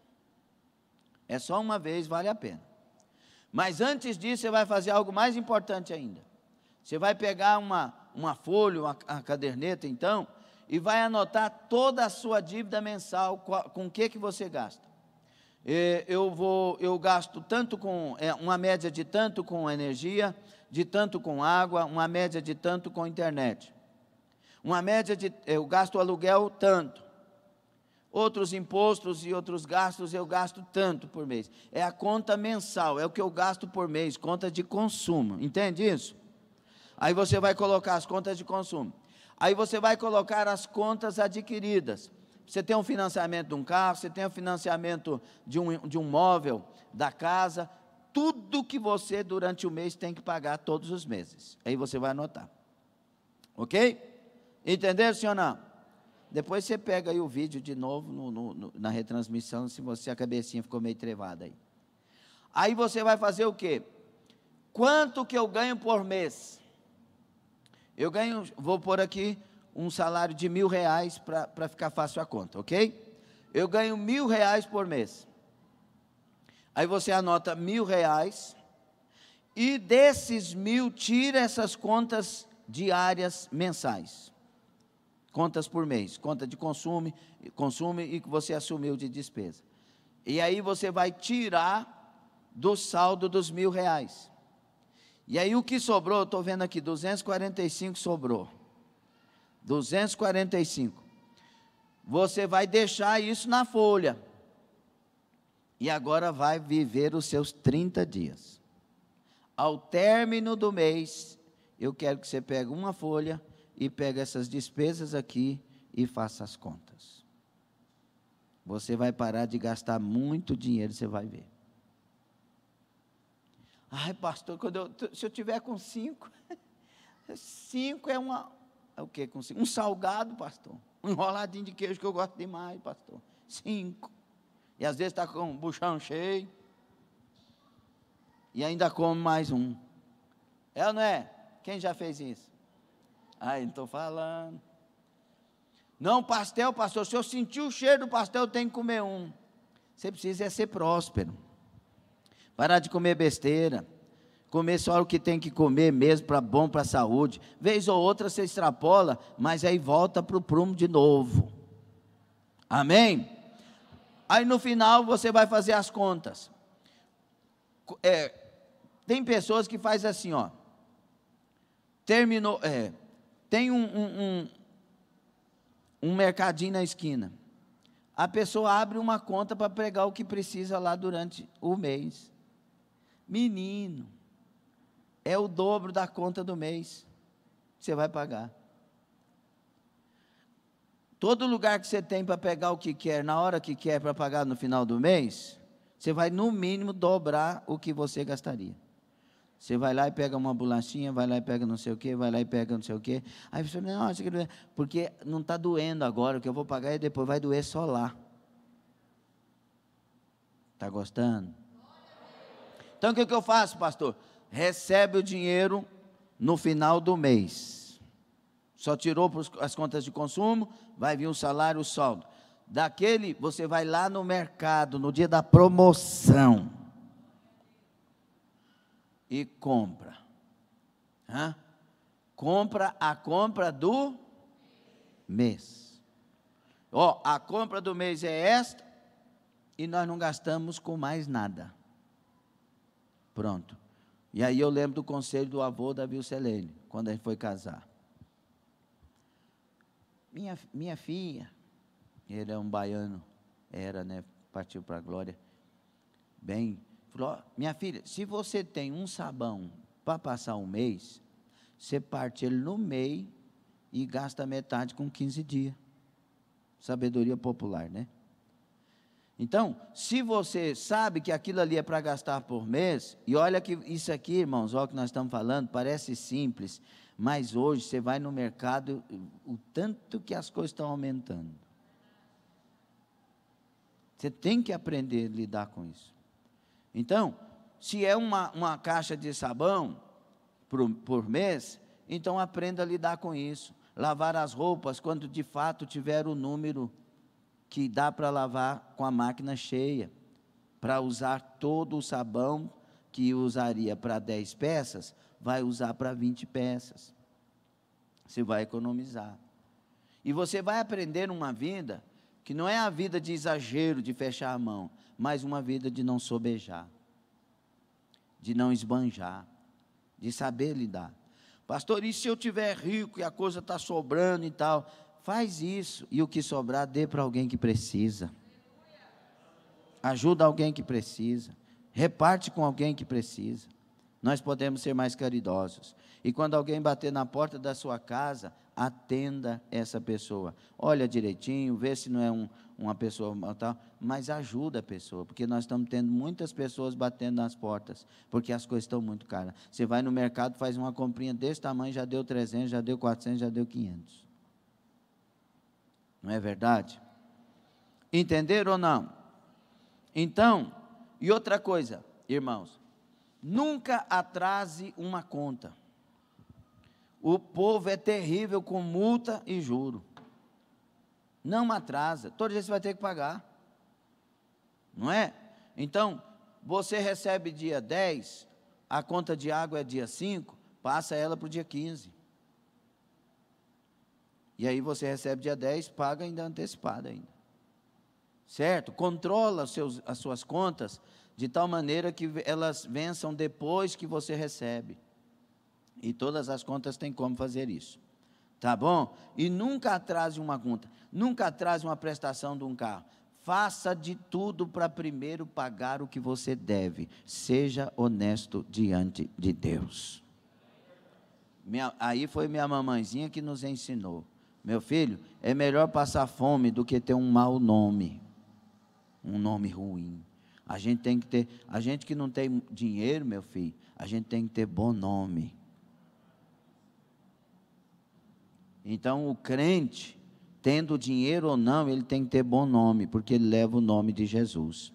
É só uma vez, vale a pena. Mas antes disso, você vai fazer algo mais importante ainda. Você vai pegar uma folha, uma caderneta, então, e vai anotar toda a sua dívida mensal, com o que você gasta. Eu gasto tanto com, uma média de tanto com energia, de tanto com água, uma média de tanto com internet. Uma média de, eu gasto aluguel tanto. Outros impostos e outros gastos eu gasto tanto por mês. É a conta mensal, é o que eu gasto por mês, conta de consumo. Entende isso? Aí você vai colocar as contas de consumo. Aí você vai colocar as contas adquiridas. Você tem um financiamento de um carro, você tem um financiamento de um móvel, da casa, tudo que você durante o mês tem que pagar todos os meses. Aí você vai anotar. Ok? Entenderam, sim ou não? Depois você pega aí o vídeo de novo na retransmissão, se a cabecinha ficou meio trevada aí. Aí você vai fazer o quê? Quanto que eu ganho por mês? Eu ganho, vou pôr aqui um salário de R$1.000 para ficar fácil a conta, ok? Eu ganho R$1.000 por mês. Aí você anota R$1.000 e desses 1.000 tira essas contas diárias mensais. Contas por mês, conta de consumo e que você assumiu de despesa. E aí você vai tirar do saldo dos R$1.000. E aí o que sobrou, eu estou vendo aqui, 245 sobrou. 245. Você vai deixar isso na folha. E agora vai viver os seus 30 dias. Ao término do mês, eu quero que você pegue uma folha e pegue essas despesas aqui e faça as contas. Você vai parar de gastar muito dinheiro, você vai ver. Ai, pastor, se eu tiver com 5, 5 é o que com 5? Um salgado, pastor. Um enroladinho de queijo que eu gosto demais, pastor. 5. E às vezes está com o buchão cheio. E ainda come mais um. É ou não é? Quem já fez isso? Ai, não estou falando. Não, pastel, pastor, se eu sentir o cheiro do pastel, eu tenho que comer um. Você precisa ser próspero. Parar de comer besteira. Comer só o que tem que comer mesmo, bom para a saúde. Vez ou outra você extrapola, mas aí volta para o prumo de novo. Amém? Aí no final você vai fazer as contas. Tem pessoas que fazem assim, ó. Terminou, tem um mercadinho na esquina. A pessoa abre uma conta para pregar o que precisa lá durante o mês. Menino, é o dobro da conta do mês que você vai pagar. Todo lugar que você tem para pegar o que quer, na hora que quer, para pagar no final do mês, você vai no mínimo dobrar o que você gastaria. Você vai lá e pega uma bolachinha, vai lá e pega não sei o quê, vai lá e pega não sei o quê. Aí você fala, não, porque não está doendo agora, o que eu vou pagar e depois vai doer só lá. Está gostando? Então o que eu faço, pastor? Recebe o dinheiro no final do mês. Só tirou as contas de consumo, vai vir o salário, o saldo. Daquele, você vai lá no mercado, no dia da promoção, e compra. Compra a compra do mês. A compra do mês é esta, e nós não gastamos com mais nada. Pronto. E aí eu lembro do conselho do avô da Vilcelene, quando ele foi casar. Minha filha, ele é um baiano, partiu para a glória, falou, minha filha, se você tem um sabão para passar um mês, você parte ele no meio e gasta metade com 15 dias. Sabedoria popular, né? Então, se você sabe que aquilo ali é para gastar por mês, e olha que isso aqui, irmãos, olha o que nós estamos falando, parece simples, mas hoje você vai no mercado, o tanto que as coisas estão aumentando. Você tem que aprender a lidar com isso. Então, se é uma caixa de sabão por mês, então aprenda a lidar com isso. Lavar as roupas quando de fato tiver o número que dá para lavar com a máquina cheia, para usar todo o sabão que usaria para 10 peças, vai usar para 20 peças. Você vai economizar. E você vai aprender uma vida que não é a vida de exagero, de fechar a mão, mas uma vida de não sobejar, de não esbanjar, de saber lidar. Pastor, e se eu tiver rico e a coisa está sobrando e tal? Faz isso, e o que sobrar, dê para alguém que precisa. Ajuda alguém que precisa. Reparte com alguém que precisa. Nós podemos ser mais caridosos. E quando alguém bater na porta da sua casa, atenda essa pessoa. Olha direitinho, vê se não é uma pessoa tal, mas ajuda a pessoa, porque nós estamos tendo muitas pessoas batendo nas portas, porque as coisas estão muito caras. Você vai no mercado, faz uma comprinha desse tamanho, já deu 300, já deu 400, já deu 500. Não é verdade? Entenderam ou não? Então, e outra coisa, irmãos, nunca atrase uma conta. O povo é terrível com multa e juro. Não atrasa, todo dia você vai ter que pagar. Não é? Então, você recebe dia 10, a conta de água é dia 5, passa ela para o dia 15. E aí você recebe dia 10, paga ainda antecipada ainda. Certo? Controla as suas contas de tal maneira que elas vençam depois que você recebe. E todas as contas têm como fazer isso. Tá bom? E nunca atrase uma conta, nunca atrase uma prestação de um carro. Faça de tudo para primeiro pagar o que você deve. Seja honesto diante de Deus. Aí foi minha mamãezinha que nos ensinou. Meu filho, é melhor passar fome do que ter um mau nome. Um nome ruim. A gente que não tem dinheiro, meu filho, a gente tem que ter bom nome. Então, o crente, tendo dinheiro ou não, ele tem que ter bom nome, porque ele leva o nome de Jesus.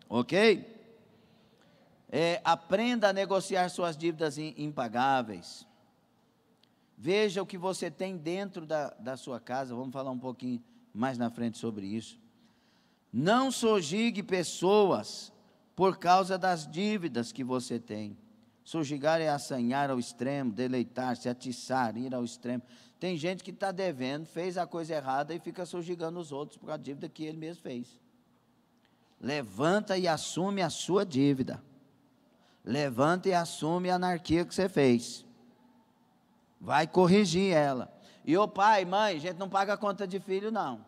Ok? Aprenda a negociar suas dívidas impagáveis. Veja o que você tem dentro da sua casa. Vamos falar um pouquinho mais na frente sobre isso. Não sojigue pessoas por causa das dívidas que você tem. Sojigar é assanhar ao extremo, deleitar-se, atiçar, ir ao extremo. Tem gente que está devendo, fez a coisa errada e fica sojigando os outros por causa da dívida que ele mesmo fez. Levanta e assume a sua dívida. levanta e assume a anarquia que você fez. Vai corrigir ela. E ô pai, mãe, a gente não paga a conta de filho, não.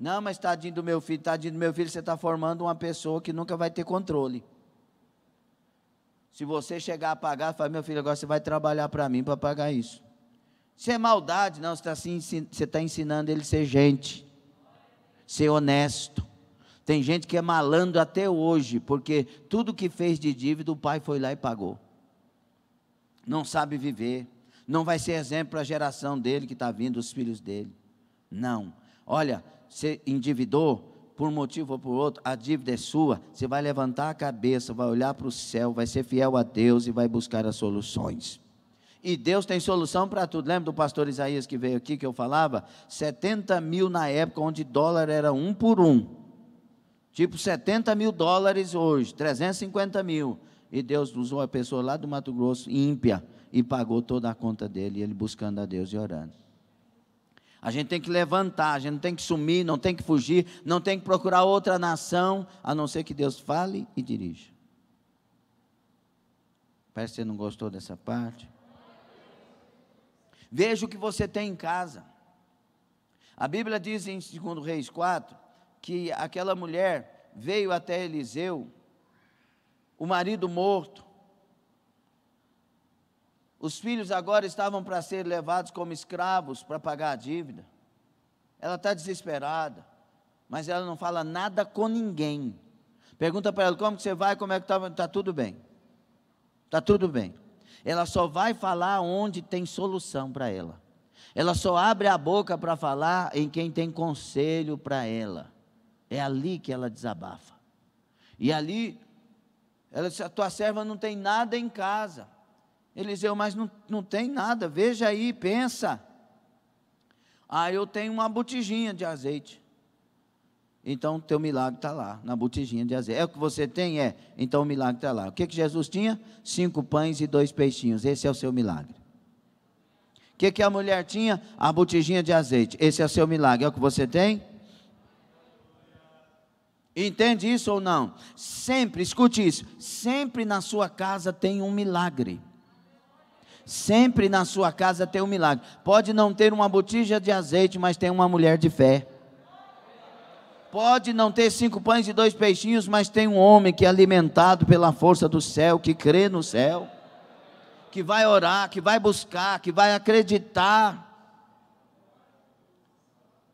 Não, mas tadinho do meu filho, você está formando uma pessoa que nunca vai ter controle. Se você chegar a pagar, fala, meu filho, agora você vai trabalhar para mim para pagar isso. Isso é maldade, não, você está ensinando ele a ser gente, ser honesto. Tem gente que é malandro até hoje, porque tudo que fez de dívida, o pai foi lá e pagou. Não sabe viver, não vai ser exemplo para a geração dele que está vindo, os filhos dele. Não, olha, você endividou, por um motivo ou por outro, a dívida é sua, você vai levantar a cabeça, vai olhar para o céu, vai ser fiel a Deus e vai buscar as soluções. E Deus tem solução para tudo. Lembra do pastor Isaías que veio aqui, que eu falava? 70 mil na época, onde dólar era 1 por 1. Tipo 70 mil dólares hoje, 350 mil. E Deus usou a pessoa lá do Mato Grosso, ímpia, e pagou toda a conta dele, ele buscando a Deus e orando. A gente tem que levantar, a gente não tem que sumir, não tem que fugir, não tem que procurar outra nação, a não ser que Deus fale e dirija. Parece que você não gostou dessa parte. Veja o que você tem em casa. A Bíblia diz em 2 Reis 4, que aquela mulher veio até Eliseu, o marido morto, os filhos agora estavam para ser levados como escravos para pagar a dívida. Ela está desesperada, mas ela não fala nada com ninguém. Pergunta para ela, como que você vai, como é que está? Está tudo bem, está tudo bem. Ela só vai falar onde tem solução para ela. Ela só abre a boca para falar em quem tem conselho para ela. É ali que ela desabafa. E ali, ela disse, a tua serva não tem nada em casa. Eliseu, mas não tem nada, veja aí, pensa. Eu tenho uma botijinha de azeite. Então, teu milagre está lá, na botijinha de azeite. É o que você tem? É. Então, o milagre está lá. O que Jesus tinha? 5 pães e 2 peixinhos. Esse é o seu milagre. O que a mulher tinha? A botijinha de azeite. Esse é o seu milagre. É o que você tem? Entende isso ou não? Sempre, escute isso. Sempre na sua casa tem um milagre. Sempre na sua casa tem um milagre. Pode não ter uma botija de azeite, mas tem uma mulher de fé. Pode não ter 5 pães e 2 peixinhos, mas tem um homem que é alimentado pela força do céu, que crê no céu, que vai orar, que vai buscar, que vai acreditar.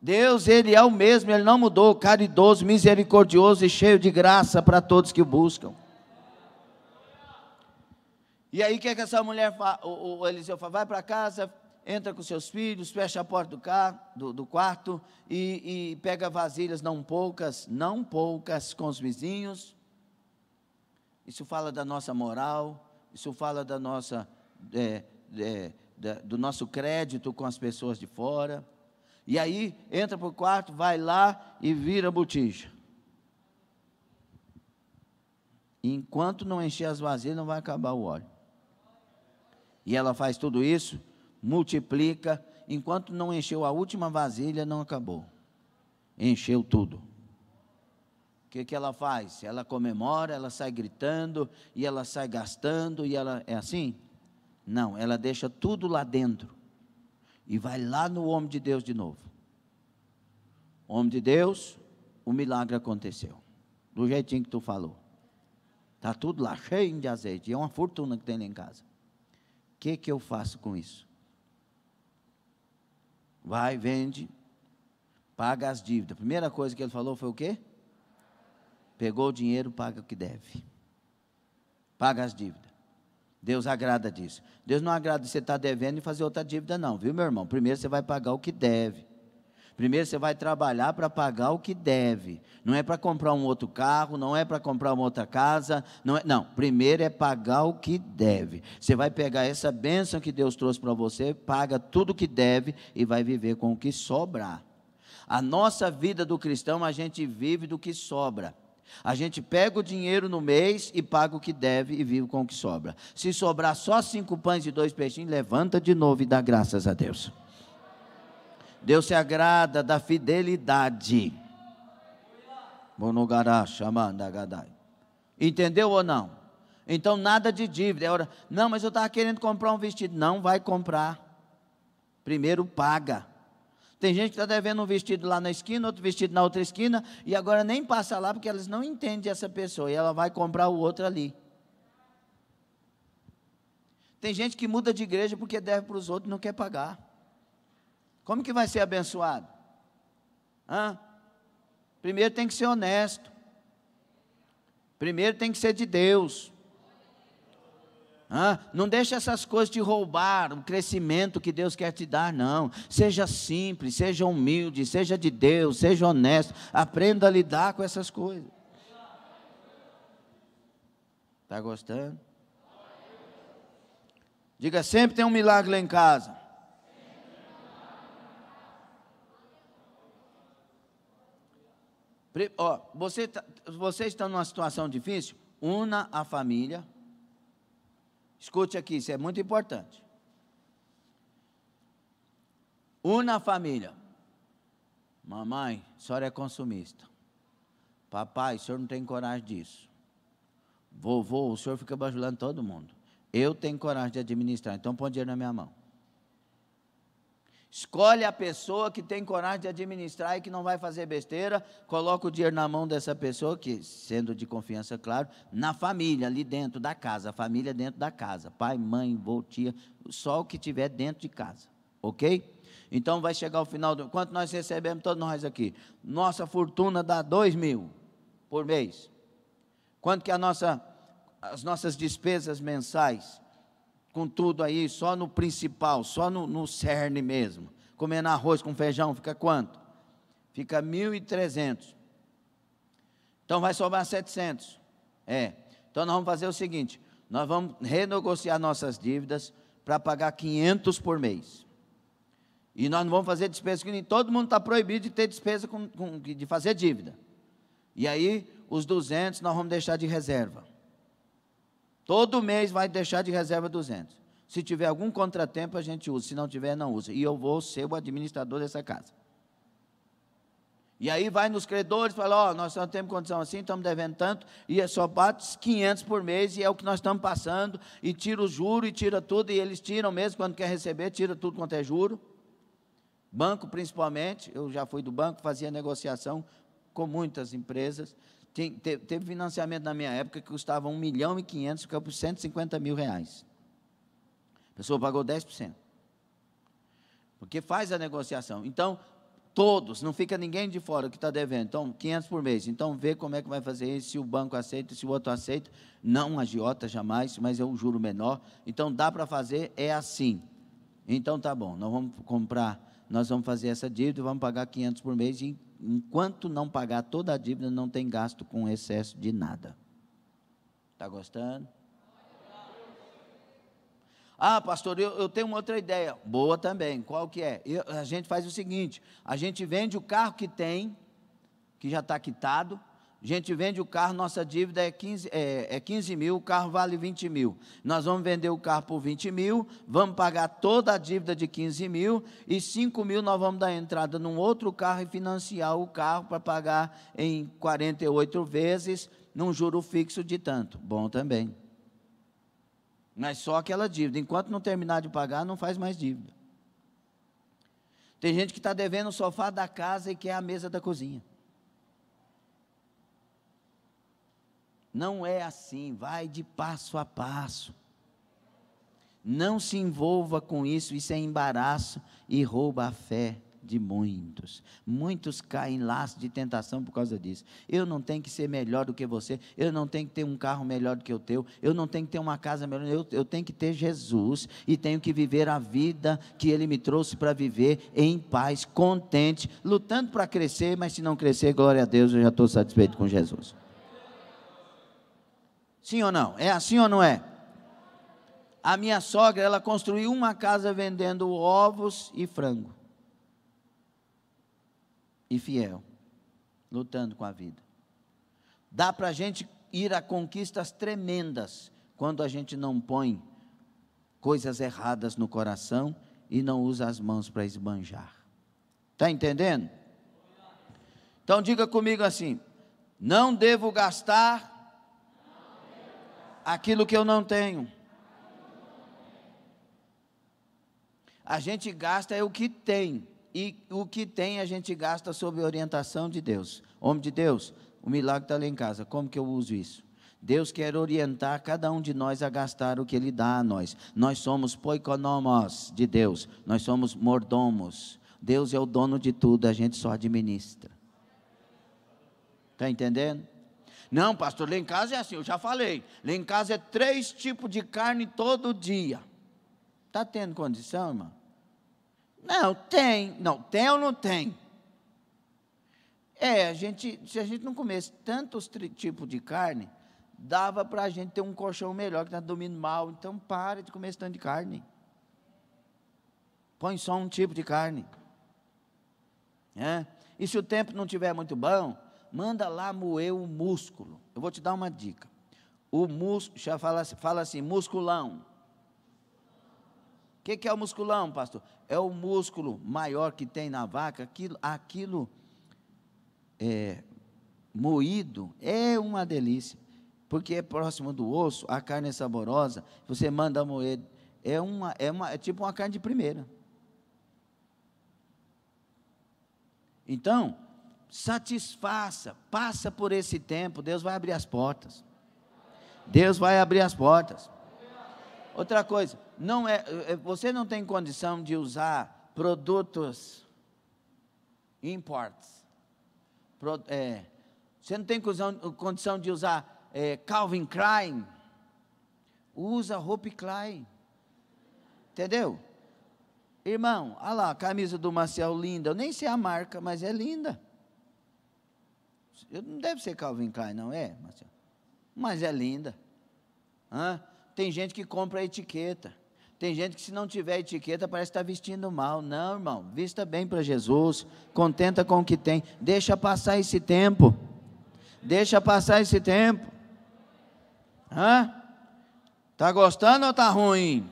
Deus, Ele é o mesmo, Ele não mudou, caridoso, misericordioso e cheio de graça para todos que o buscam. E aí o que essa mulher faz? O Eliseu fala, vai para casa, entra com seus filhos, fecha a porta do quarto e pega vasilhas não poucas com os vizinhos. Isso fala da nossa moral, isso fala da nossa, do nosso crédito com as pessoas de fora. E aí entra para o quarto, vai lá e vira a botija. Enquanto não encher as vasilhas, não vai acabar o óleo. E ela faz tudo isso, multiplica, enquanto não encheu a última vasilha, não acabou. Encheu tudo. O que ela faz? Ela comemora, ela sai gritando, e ela sai gastando, e ela é assim? Não, ela deixa tudo lá dentro, e vai lá no homem de Deus de novo. Homem de Deus, o milagre aconteceu, do jeitinho que tu falou. Está tudo lá, cheio de azeite, e é uma fortuna que tem lá em casa. O que eu faço com isso? Vai, vende, paga as dívidas. A primeira coisa que ele falou foi o quê? Pegou o dinheiro, paga o que deve. Paga as dívidas. Deus agrada disso. Deus não agrada de você estar devendo e fazer outra dívida não, viu meu irmão? Primeiro você vai pagar o que deve. Primeiro você vai trabalhar para pagar o que deve. Não é para comprar um outro carro, não é para comprar uma outra casa. Não, primeiro é pagar o que deve. Você vai pegar essa bênção que Deus trouxe para você, paga tudo o que deve e vai viver com o que sobrar. A nossa vida do cristão, a gente vive do que sobra. A gente pega o dinheiro no mês e paga o que deve e vive com o que sobra. Se sobrar só 5 pães e 2 peixinhos, levanta de novo e dá graças a Deus. Deus se agrada da fidelidade. Entendeu ou não? Então, nada de dívida. Hora, não, mas eu estava querendo comprar um vestido. Não vai comprar. Primeiro paga. Tem gente que está devendo um vestido lá na esquina, outro vestido na outra esquina, e agora nem passa lá, porque elas não entendem essa pessoa, e ela vai comprar o outro ali. Tem gente que muda de igreja porque deve para os outros e não quer pagar. Como que vai ser abençoado? Primeiro tem que ser honesto. Primeiro tem que ser de Deus. Não deixa essas coisas te roubar o crescimento que Deus quer te dar, não. Seja simples, seja humilde, seja de Deus, seja honesto. Aprenda a lidar com essas coisas. Está gostando? Diga, sempre tem um milagre lá em casa. Vocês estão numa situação difícil? Una a família. Escute aqui, isso é muito importante. Una a família. Mamãe, a senhora é consumista. Papai, o senhor não tem coragem disso. Vovô, o senhor fica bajulando todo mundo. Eu tenho coragem de administrar, então põe dinheiro na minha mão. Escolhe a pessoa que tem coragem de administrar e que não vai fazer besteira, coloca o dinheiro na mão dessa pessoa, que sendo de confiança, claro, na família, ali dentro da casa, a família dentro da casa, pai, mãe, vô, tia, só o que tiver dentro de casa, ok? Então vai chegar o final, quanto nós recebemos, todos nós aqui, nossa fortuna dá 2.000 por mês, quanto que as nossas despesas mensais, com tudo aí, só no principal, só no cerne mesmo, comendo arroz com feijão, fica quanto? Fica 1.300, então vai sobrar 700, então nós vamos fazer o seguinte, nós vamos renegociar nossas dívidas, para pagar 500 por mês, e nós não vamos fazer despesa, que todo mundo está proibido de ter despesa, de fazer dívida, e aí os 200 nós vamos deixar de reserva, todo mês vai deixar de reserva 200. Se tiver algum contratempo, a gente usa. Se não tiver, não usa. E eu vou ser o administrador dessa casa. E aí vai nos credores, fala, nós não temos condição assim, estamos devendo tanto, e é só bate 500 por mês, e é o que nós estamos passando, e tira o juro, e tira tudo, e eles tiram mesmo, quando quer receber, tira tudo quanto é juro. Banco, principalmente, eu já fui do banco, fazia negociação com muitas empresas, teve financiamento na minha época que custava 1.500.000, ficava por R$150.000. A pessoa pagou 10%. Porque faz a negociação. Então, todos, não fica ninguém de fora que está devendo. Então, 500 por mês. Então, vê como é que vai fazer isso, se o banco aceita, se o outro aceita. Não agiota jamais, mas é um juro menor. Então, dá para fazer, é assim. Então, tá bom, nós vamos fazer essa dívida, vamos pagar 500 por mês e enquanto não pagar toda a dívida, não tem gasto com excesso de nada. Está gostando? Pastor, eu tenho uma outra ideia. Boa também. Qual que é? A gente faz o seguinte, a gente vende o carro que tem, que já está quitado, a gente vende o carro, nossa dívida é 15 mil, o carro vale 20 mil. Nós vamos vender o carro por 20 mil, vamos pagar toda a dívida de 15 mil, e 5 mil nós vamos dar entrada num outro carro e financiar o carro para pagar em 48 vezes, num juro fixo de tanto. Bom também. Mas só aquela dívida. Enquanto não terminar de pagar, não faz mais dívida. Tem gente que está devendo o sofá da casa e quer a mesa da cozinha. Não é assim, vai de passo a passo. Não se envolva com isso é embaraço e rouba a fé de muitos. Muitos caem em laço de tentação por causa disso. Eu não tenho que ser melhor do que você, eu não tenho que ter um carro melhor do que o teu, eu não tenho que ter uma casa melhor, eu tenho que ter Jesus e tenho que viver a vida que Ele me trouxe para viver em paz, contente, lutando para crescer, mas se não crescer, glória a Deus, eu já estou satisfeito com Jesus. Sim ou não? É assim ou não é? A minha sogra, ela construiu uma casa vendendo ovos e frango. E fiel, lutando com a vida. Dá para a gente ir a conquistas tremendas, quando a gente não põe coisas erradas no coração e não usa as mãos para esbanjar. Está entendendo? Então diga comigo assim, não devo gastar aquilo que eu não tenho. A gente gasta é o que tem, e o que tem a gente gasta sob a orientação de Deus. Homem de Deus, o milagre está lá em casa, como que eu uso isso? Deus quer orientar cada um de nós a gastar o que Ele dá a nós. Nós somos poikonomos de Deus, nós somos mordomos. Deus é o dono de tudo, a gente só administra. Está entendendo? Não, pastor, lá em casa é assim, eu já falei. Lá em casa é 3 tipos de carne todo dia. Está tendo condição, irmão? Não, tem. Não, tem ou não tem? Se a gente não comesse tantos tipos de carne, dava para a gente ter um colchão melhor, que está dormindo mal. Então, para de comer esse tanto de carne. Põe só um tipo de carne. E se o tempo não estiver muito bom, manda lá moer o músculo. Eu vou te dar uma dica. O músculo, já fala assim, musculão. O que é o musculão, pastor? É o músculo maior que tem na vaca. Aquilo moído é uma delícia, porque é próximo do osso, a carne é saborosa, você manda moer, é tipo uma carne de primeira. Então, satisfaça, passa por esse tempo, Deus vai abrir as portas. Deus vai abrir as portas. Outra coisa, você não tem condição de usar produtos imports. Você não tem condição de usar Calvin Klein. Usa Hope Klein. Entendeu? Irmão, olha lá, a camisa do Marcel linda. Eu nem sei a marca, mas é linda. Não deve ser Calvin Klein, não é, Marcel? Mas é linda. Tem gente que compra a etiqueta. Tem gente que, se não tiver etiqueta, parece que está vestindo mal. Não, irmão, vista bem para Jesus, contenta com o que tem. Deixa passar esse tempo. Deixa passar esse tempo. Está gostando ou está ruim?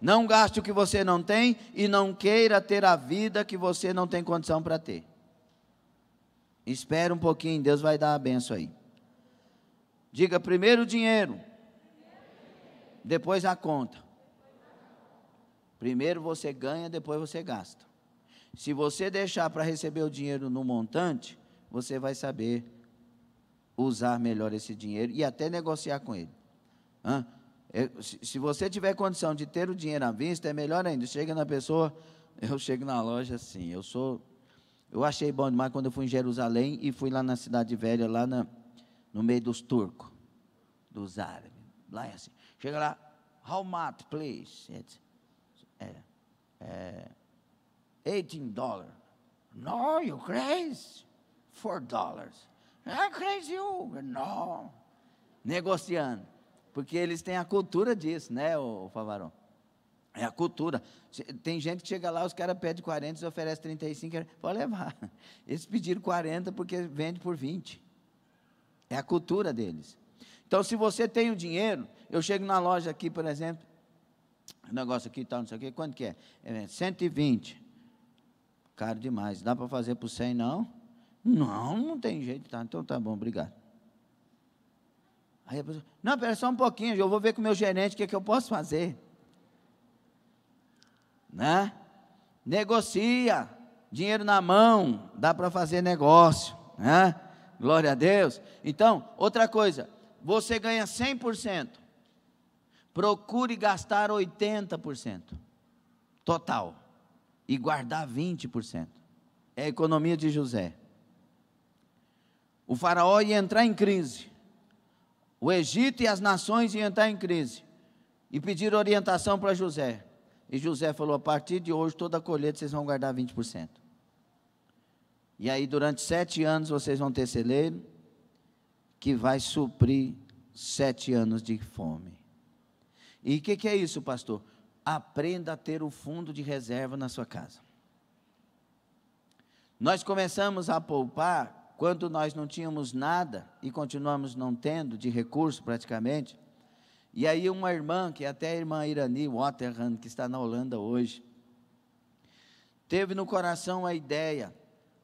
Não gaste o que você não tem e não queira ter a vida que você não tem condição para ter. Espera um pouquinho, Deus vai dar a benção aí. Diga primeiro o dinheiro, depois a conta. Primeiro você ganha, depois você gasta. Se você deixar para receber o dinheiro no montante, você vai saber usar melhor esse dinheiro e até negociar com ele. Se você tiver condição de ter o dinheiro à vista, é melhor ainda. Chega na pessoa, eu chego na loja assim, eu achei bom demais quando eu fui em Jerusalém e fui lá na cidade velha, lá no meio dos turcos, dos árabes, lá é assim. Chega lá, how much, please? $18. No, you crazy? $4. I'm crazy, you? No. Negociando, porque eles têm a cultura disso, né, o Favarão? É a cultura. Tem gente que chega lá, os caras pedem 40, e oferecem 35, pode levar. Eles pediram 40 porque vende por 20. É a cultura deles. Então, se você tem o dinheiro, eu chego na loja aqui, por exemplo, o negócio aqui, tal, não sei o quê, quanto que é? 120. Caro demais. Dá para fazer por 100, não? Não tem jeito, tá? Então tá bom, obrigado. Aí a pessoa, não, espera só um pouquinho, eu vou ver com o meu gerente o que eu posso fazer. Né? Negocia, dinheiro na mão, dá para fazer negócio, né? Glória a Deus. Então, outra coisa, você ganha 100%, procure gastar 80%, total, e guardar 20%, é a economia de José. O faraó ia entrar em crise, o Egito e as nações iam entrar em crise, e pediram orientação para José. E José falou, a partir de hoje, toda a colheita vocês vão guardar 20%. E aí, durante 7 anos, vocês vão ter celeiro, que vai suprir 7 anos de fome. E o que é isso, pastor? Aprenda a ter o fundo de reserva na sua casa. Nós começamos a poupar, quando nós não tínhamos nada, e continuamos não tendo, de recurso praticamente. E aí uma irmã, que é até a irmã Irani Waterhan, que está na Holanda hoje, teve no coração a ideia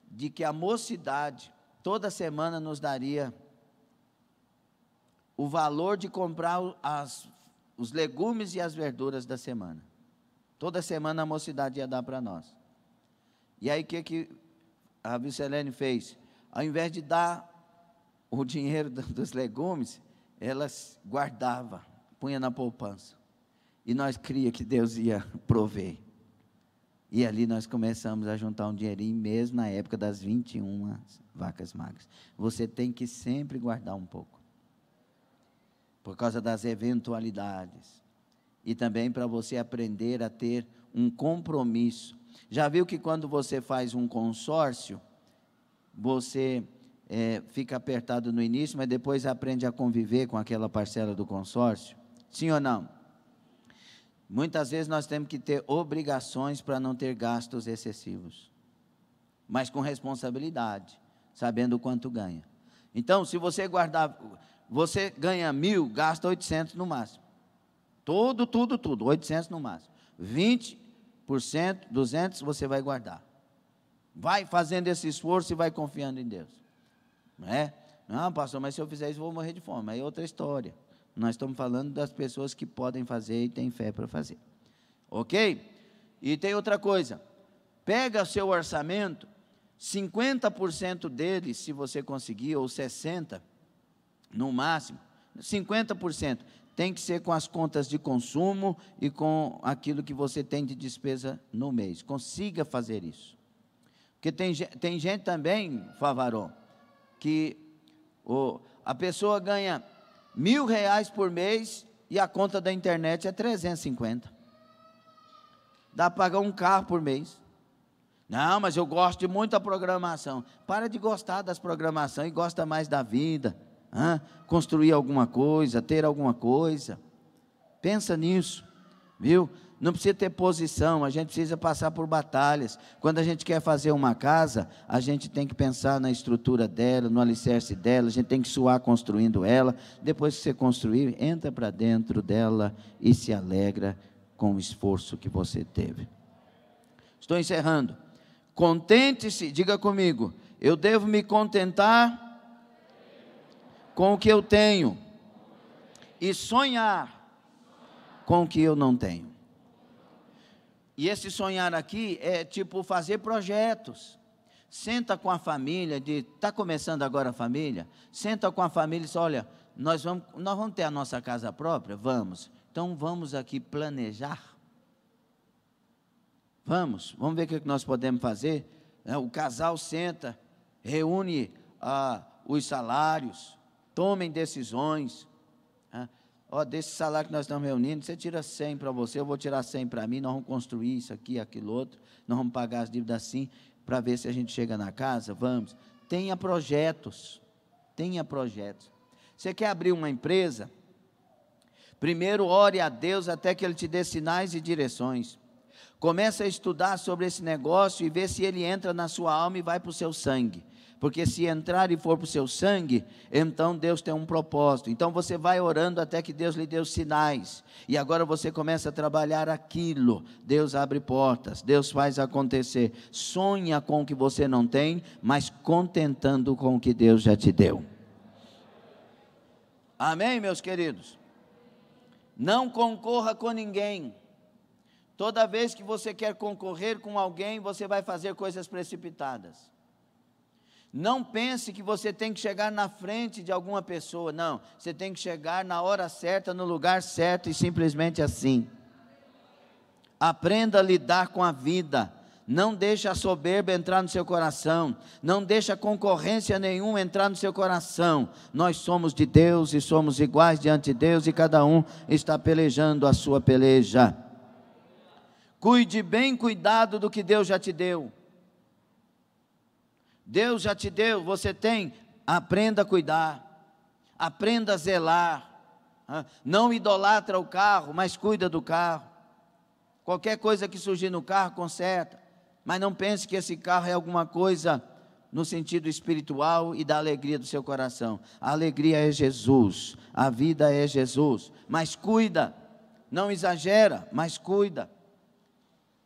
de que a mocidade, toda semana nos daria o valor de comprar os legumes e as verduras da semana. Toda semana a mocidade ia dar para nós. E aí o que a Vicelene fez? Ao invés de dar o dinheiro dos legumes, ela guardava, punha na poupança. E nós cria que Deus ia prover. E ali nós começamos a juntar um dinheirinho, mesmo na época das 21 vacas magras. Você tem que sempre guardar um pouco, por causa das eventualidades. E também para você aprender a ter um compromisso. Já viu que quando você faz um consórcio, você fica apertado no início, mas depois aprende a conviver com aquela parcela do consórcio? Sim ou não? Muitas vezes nós temos que ter obrigações para não ter gastos excessivos, mas com responsabilidade, sabendo o quanto ganha. Então, se você guardar, você ganha 1.000, gasta 800 no máximo. Tudo, 800 no máximo. 20%, 200 você vai guardar. Vai fazendo esse esforço e vai confiando em Deus. Não é? Não, pastor, mas se eu fizer isso, eu vou morrer de fome. Aí é outra história. Nós estamos falando das pessoas que podem fazer e têm fé para fazer. Ok? E tem outra coisa. Pega o seu orçamento, 50% dele, se você conseguir, ou 60%, no máximo, 50%, tem que ser com as contas de consumo e com aquilo que você tem de despesa no mês. Consiga fazer isso. Porque tem gente também, Favaró, que a pessoa ganha R$1.000 por mês e a conta da internet é 350. Dá para pagar um carro por mês. Não, mas eu gosto de muita programação. Para de gostar das programações e gosta mais da vida. Construir alguma coisa, ter alguma coisa. Pensa nisso, viu? Não precisa ter posição, a gente precisa passar por batalhas. Quando a gente quer fazer uma casa, a gente tem que pensar na estrutura dela, no alicerce dela, a gente tem que suar construindo ela. Depois que você construir, entra para dentro dela e se alegra com o esforço que você teve. Estou encerrando. Contente-se, diga comigo, eu devo me contentar com o que eu tenho e sonhar com o que eu não tenho. E esse sonhar aqui é tipo fazer projetos. Senta com a família, está começando agora a família? Senta com a família e diz, olha, nós vamos ter a nossa casa própria? Vamos. Então vamos aqui planejar. Vamos ver o que nós podemos fazer. O casal senta, reúne os salários, tomem decisões. Desse salário que nós estamos reunindo, você tira 100 para você, eu vou tirar 100 para mim, nós vamos construir isso aqui, aquilo outro, nós vamos pagar as dívidas assim, para ver se a gente chega na casa, vamos. Tenha projetos. Você quer abrir uma empresa? Primeiro ore a Deus até que Ele te dê sinais e direções. Comece a estudar sobre esse negócio e ver se ele entra na sua alma e vai para o seu sangue. Porque se entrar e for para o seu sangue, então Deus tem um propósito. Então você vai orando até que Deus lhe dê os sinais. E agora você começa a trabalhar aquilo. Deus abre portas, Deus faz acontecer. Sonha com o que você não tem, mas contentando com o que Deus já te deu. Amém, meus queridos? Não concorra com ninguém. Toda vez que você quer concorrer com alguém, você vai fazer coisas precipitadas. Não pense que você tem que chegar na frente de alguma pessoa, não. Você tem que chegar na hora certa, no lugar certo e simplesmente assim. Aprenda a lidar com a vida. Não deixe a soberba entrar no seu coração. Não deixe a concorrência nenhuma entrar no seu coração. Nós somos de Deus e somos iguais diante de Deus e cada um está pelejando a sua peleja. Cuide bem cuidado do que Deus já te deu. Deus já te deu, você tem, aprenda a cuidar, aprenda a zelar, não idolatra o carro, mas cuida do carro. Qualquer coisa que surgir no carro, conserta, mas não pense que esse carro é alguma coisa no sentido espiritual e da alegria do seu coração. A alegria é Jesus, a vida é Jesus, mas cuida, não exagera, mas cuida.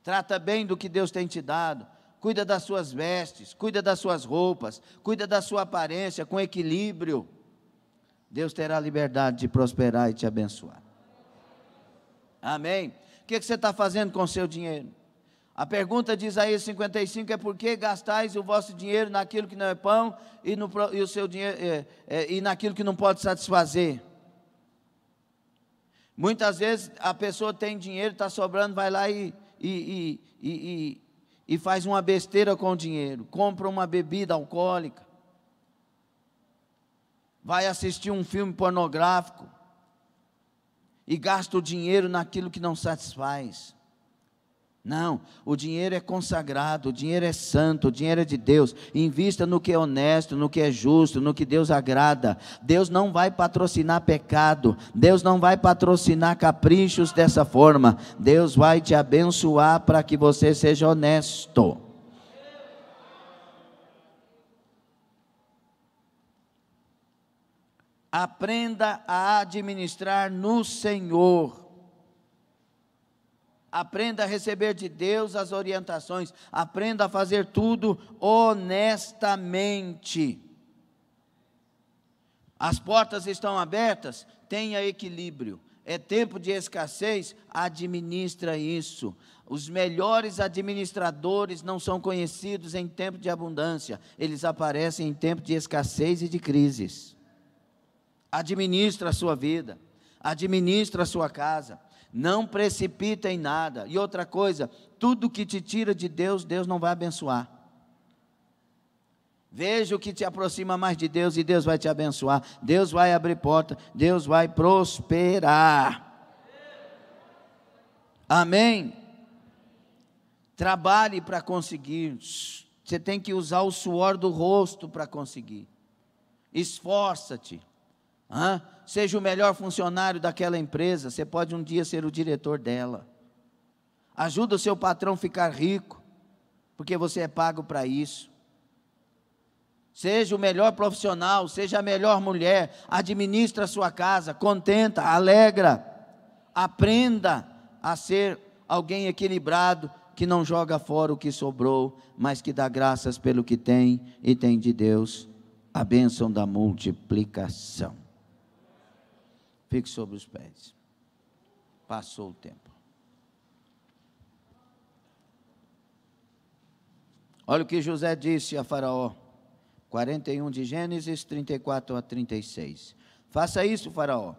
Trata bem do que Deus tem te dado. Cuida das suas vestes, cuida das suas roupas, cuida da sua aparência com equilíbrio. Deus terá liberdade de prosperar e te abençoar. Amém? O que você está fazendo com o seu dinheiro? A pergunta de Isaías 55 é: por que gastais o vosso dinheiro naquilo que não é pão e o seu dinheiro e naquilo que não pode satisfazer? Muitas vezes a pessoa tem dinheiro, está sobrando, vai lá e faz uma besteira com o dinheiro, compra uma bebida alcoólica, vai assistir um filme pornográfico e gasta o dinheiro naquilo que não satisfaz. Não, o dinheiro é consagrado, o dinheiro é santo, o dinheiro é de Deus. Invista no que é honesto, no que é justo, no que Deus agrada. Deus não vai patrocinar pecado, Deus não vai patrocinar caprichos dessa forma. Deus vai te abençoar para que você seja honesto. Aprenda a administrar no Senhor. Aprenda a receber de Deus as orientações. Aprenda a fazer tudo honestamente. As portas estão abertas, tenha equilíbrio. É tempo de escassez, administra isso. Os melhores administradores não são conhecidos em tempo de abundância. Eles aparecem em tempo de escassez e de crises. Administra a sua vida. Administra a sua casa. Não precipita em nada. E outra coisa, tudo que te tira de Deus, Deus não vai abençoar. Veja o que te aproxima mais de Deus e Deus vai te abençoar. Deus vai abrir porta, Deus vai prosperar. Amém? Trabalhe para conseguir. Você tem que usar o suor do rosto para conseguir. Esforça-te. Seja o melhor funcionário daquela empresa, você pode um dia ser o diretor dela. Ajuda o seu patrão a ficar rico, porque você é pago para isso. Seja o melhor profissional, seja a melhor mulher, administra a sua casa, contenta, alegra. Aprenda a ser alguém equilibrado, que não joga fora o que sobrou, mas que dá graças pelo que tem e tem de Deus a bênção da multiplicação. Fique sobre os pés. Passou o tempo. Olha o que José disse a Faraó. 41 de Gênesis, 34 a 36. Faça isso, Faraó,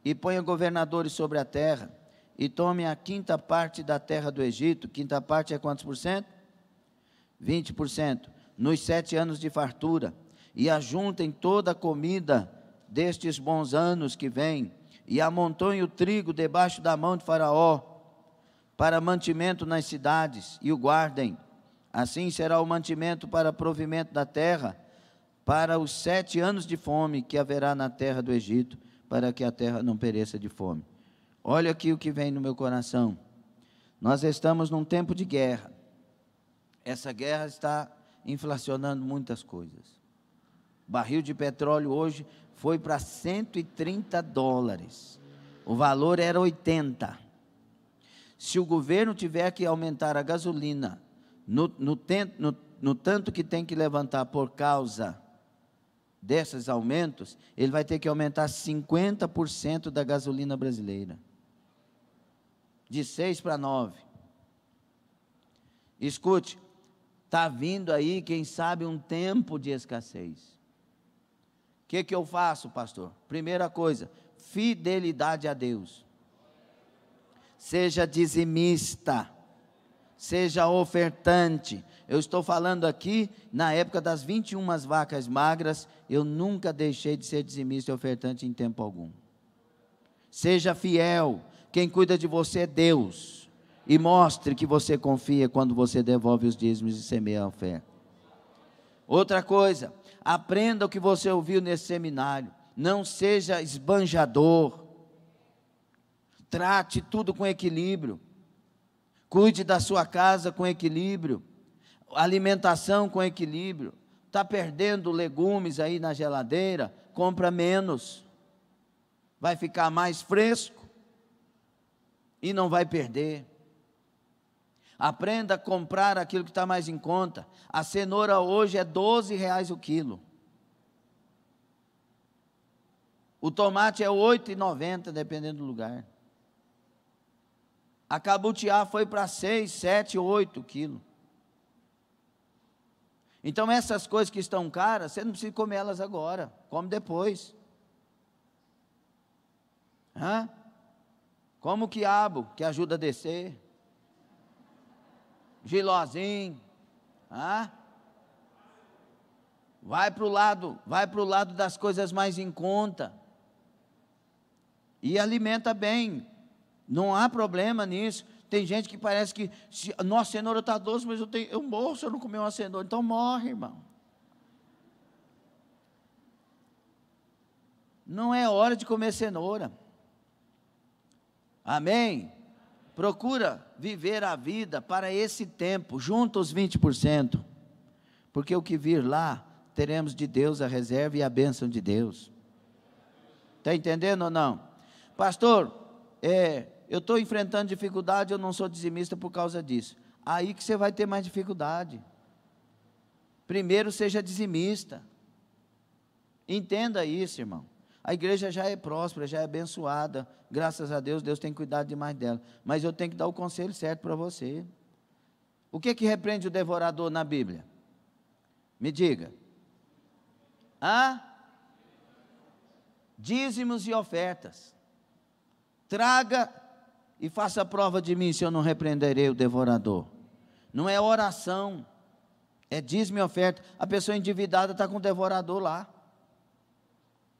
e ponha governadores sobre a terra, e tome a quinta parte da terra do Egito. Quinta parte é quantos por cento? 20%. Nos 7 anos de fartura. E ajuntem toda a comida destes bons anos que vêm, e amontoem o trigo debaixo da mão de Faraó, para mantimento nas cidades, e o guardem. Assim será o mantimento para provimento da terra, para os 7 anos de fome que haverá na terra do Egito, para que a terra não pereça de fome. Olha aqui o que vem no meu coração. Nós estamos num tempo de guerra. Essa guerra está inflacionando muitas coisas. O barril de petróleo hoje foi para $130. O valor era 80. Se o governo tiver que aumentar a gasolina no tanto que tem que levantar por causa desses aumentos, ele vai ter que aumentar 50% da gasolina brasileira. De 6 para 9. Escute, está vindo aí, quem sabe, um tempo de escassez. O que eu faço, pastor? Primeira coisa, fidelidade a Deus. Seja dizimista, seja ofertante. Eu estou falando aqui, na época das 21 vacas magras, eu nunca deixei de ser dizimista e ofertante em tempo algum. Seja fiel, quem cuida de você é Deus. E mostre que você confia quando você devolve os dízimos e semeia a oferta. Outra coisa, aprenda o que você ouviu nesse seminário. Não seja esbanjador. Trate tudo com equilíbrio. Cuide da sua casa com equilíbrio. Alimentação com equilíbrio. Está perdendo legumes aí na geladeira? Compra menos. Vai ficar mais fresco. E não vai perder. Aprenda a comprar aquilo que está mais em conta. A cenoura hoje é R$12 o quilo. O tomate é R$ 8,90, dependendo do lugar. A cabutiá foi para 6, 7, 8 quilos. Então essas coisas que estão caras, você não precisa comer elas agora, come depois. Como o quiabo, que ajuda a descer. Gilozinho. Vai para o lado das coisas mais em conta. E alimenta bem. Não há problema nisso. Tem gente que parece que, nossa, cenoura está doce, mas eu morro se eu não comer uma cenoura. Então morre, irmão. Não é hora de comer cenoura. Amém? Procura viver a vida para esse tempo, junto aos 20%. Porque o que vir lá, teremos de Deus a reserva e a bênção de Deus. Está entendendo ou não? Pastor, eu estou enfrentando dificuldade, eu não sou dizimista por causa disso. Aí que você vai ter mais dificuldade. Primeiro seja dizimista. Entenda isso, irmão. A igreja já é próspera, já é abençoada. Graças a Deus, Deus tem cuidado demais dela. Mas eu tenho que dar o conselho certo para você. O que repreende o devorador na Bíblia? Me diga. Dízimos e ofertas. Traga e faça prova de mim se eu não repreenderei o devorador. Não é oração, é dízimo e oferta. A pessoa endividada está com o devorador lá.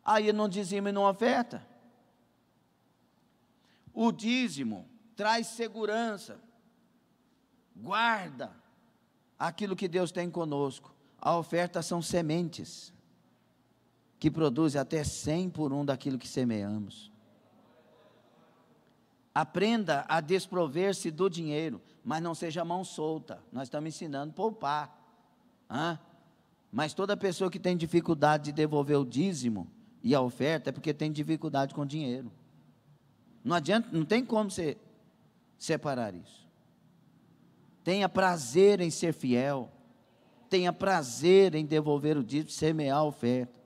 Aí não dizima e não oferta. O dízimo traz segurança, guarda aquilo que Deus tem conosco. A oferta são sementes, que produzem até 100 por 1 daquilo que semeamos. Aprenda a desprover-se do dinheiro, mas não seja mão solta. Nós estamos ensinando a poupar. Mas toda pessoa que tem dificuldade de devolver o dízimo e a oferta é porque tem dificuldade com dinheiro. Não adianta, não tem como você separar isso. Tenha prazer em ser fiel. Tenha prazer em devolver o dízimo, semear a oferta.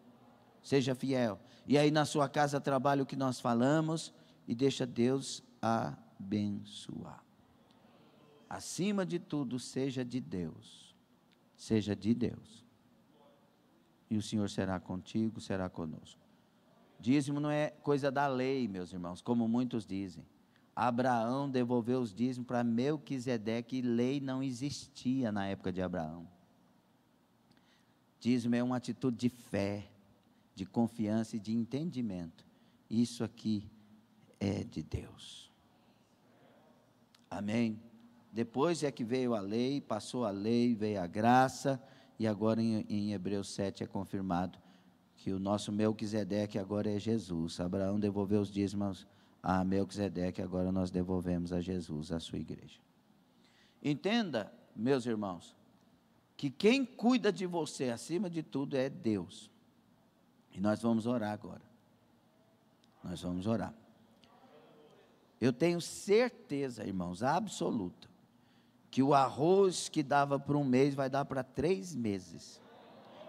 Seja fiel. E aí na sua casa trabalhe o que nós falamos e deixa Deus abençoar. Acima de tudo, seja de Deus. Seja de Deus. E o Senhor será contigo, será conosco. Dízimo não é coisa da lei, meus irmãos, como muitos dizem. Abraão devolveu os dízimos para Melquisedeque, e lei não existia na época de Abraão. Dízimo é uma atitude de fé, de confiança e de entendimento. Isso aqui é de Deus. Amém? Depois é que veio a lei, passou a lei, veio a graça, e agora em Hebreus 7 é confirmado que o nosso Melquisedeque agora é Jesus. Abraão devolveu os dízimos a Melquisedeque, agora nós devolvemos a Jesus, a sua igreja. Entenda, meus irmãos, que quem cuida de você acima de tudo é Deus. E nós vamos orar agora. Nós vamos orar. Eu tenho certeza, irmãos, absoluta, que o arroz que dava para um mês vai dar para 3 meses.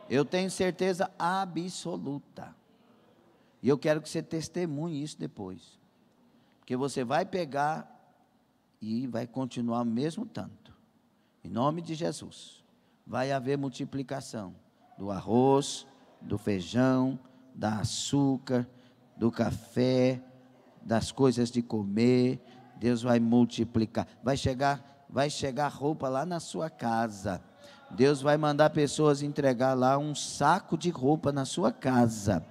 Eu tenho certeza absoluta. E eu quero que você testemunhe isso depois. Porque você vai pegar e vai continuar o mesmo tanto. Em nome de Jesus. Vai haver multiplicação do arroz, do feijão, da açúcar, do café, das coisas de comer. Deus vai multiplicar. Vai chegar roupa lá na sua casa. Deus vai mandar pessoas entregar lá um saco de roupa na sua casa,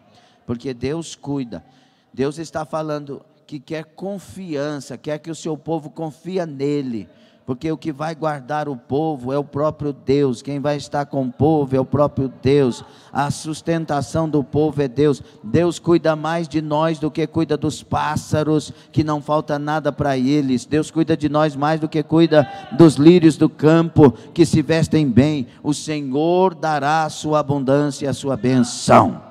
porque Deus cuida. Deus está falando que quer confiança, quer que o seu povo confia nele, porque o que vai guardar o povo é o próprio Deus. Quem vai estar com o povo é o próprio Deus. A sustentação do povo é Deus. Deus cuida mais de nós do que cuida dos pássaros, que não falta nada para eles. Deus cuida de nós mais do que cuida dos lírios do campo, que se vestem bem. O Senhor dará a sua abundância e a sua benção.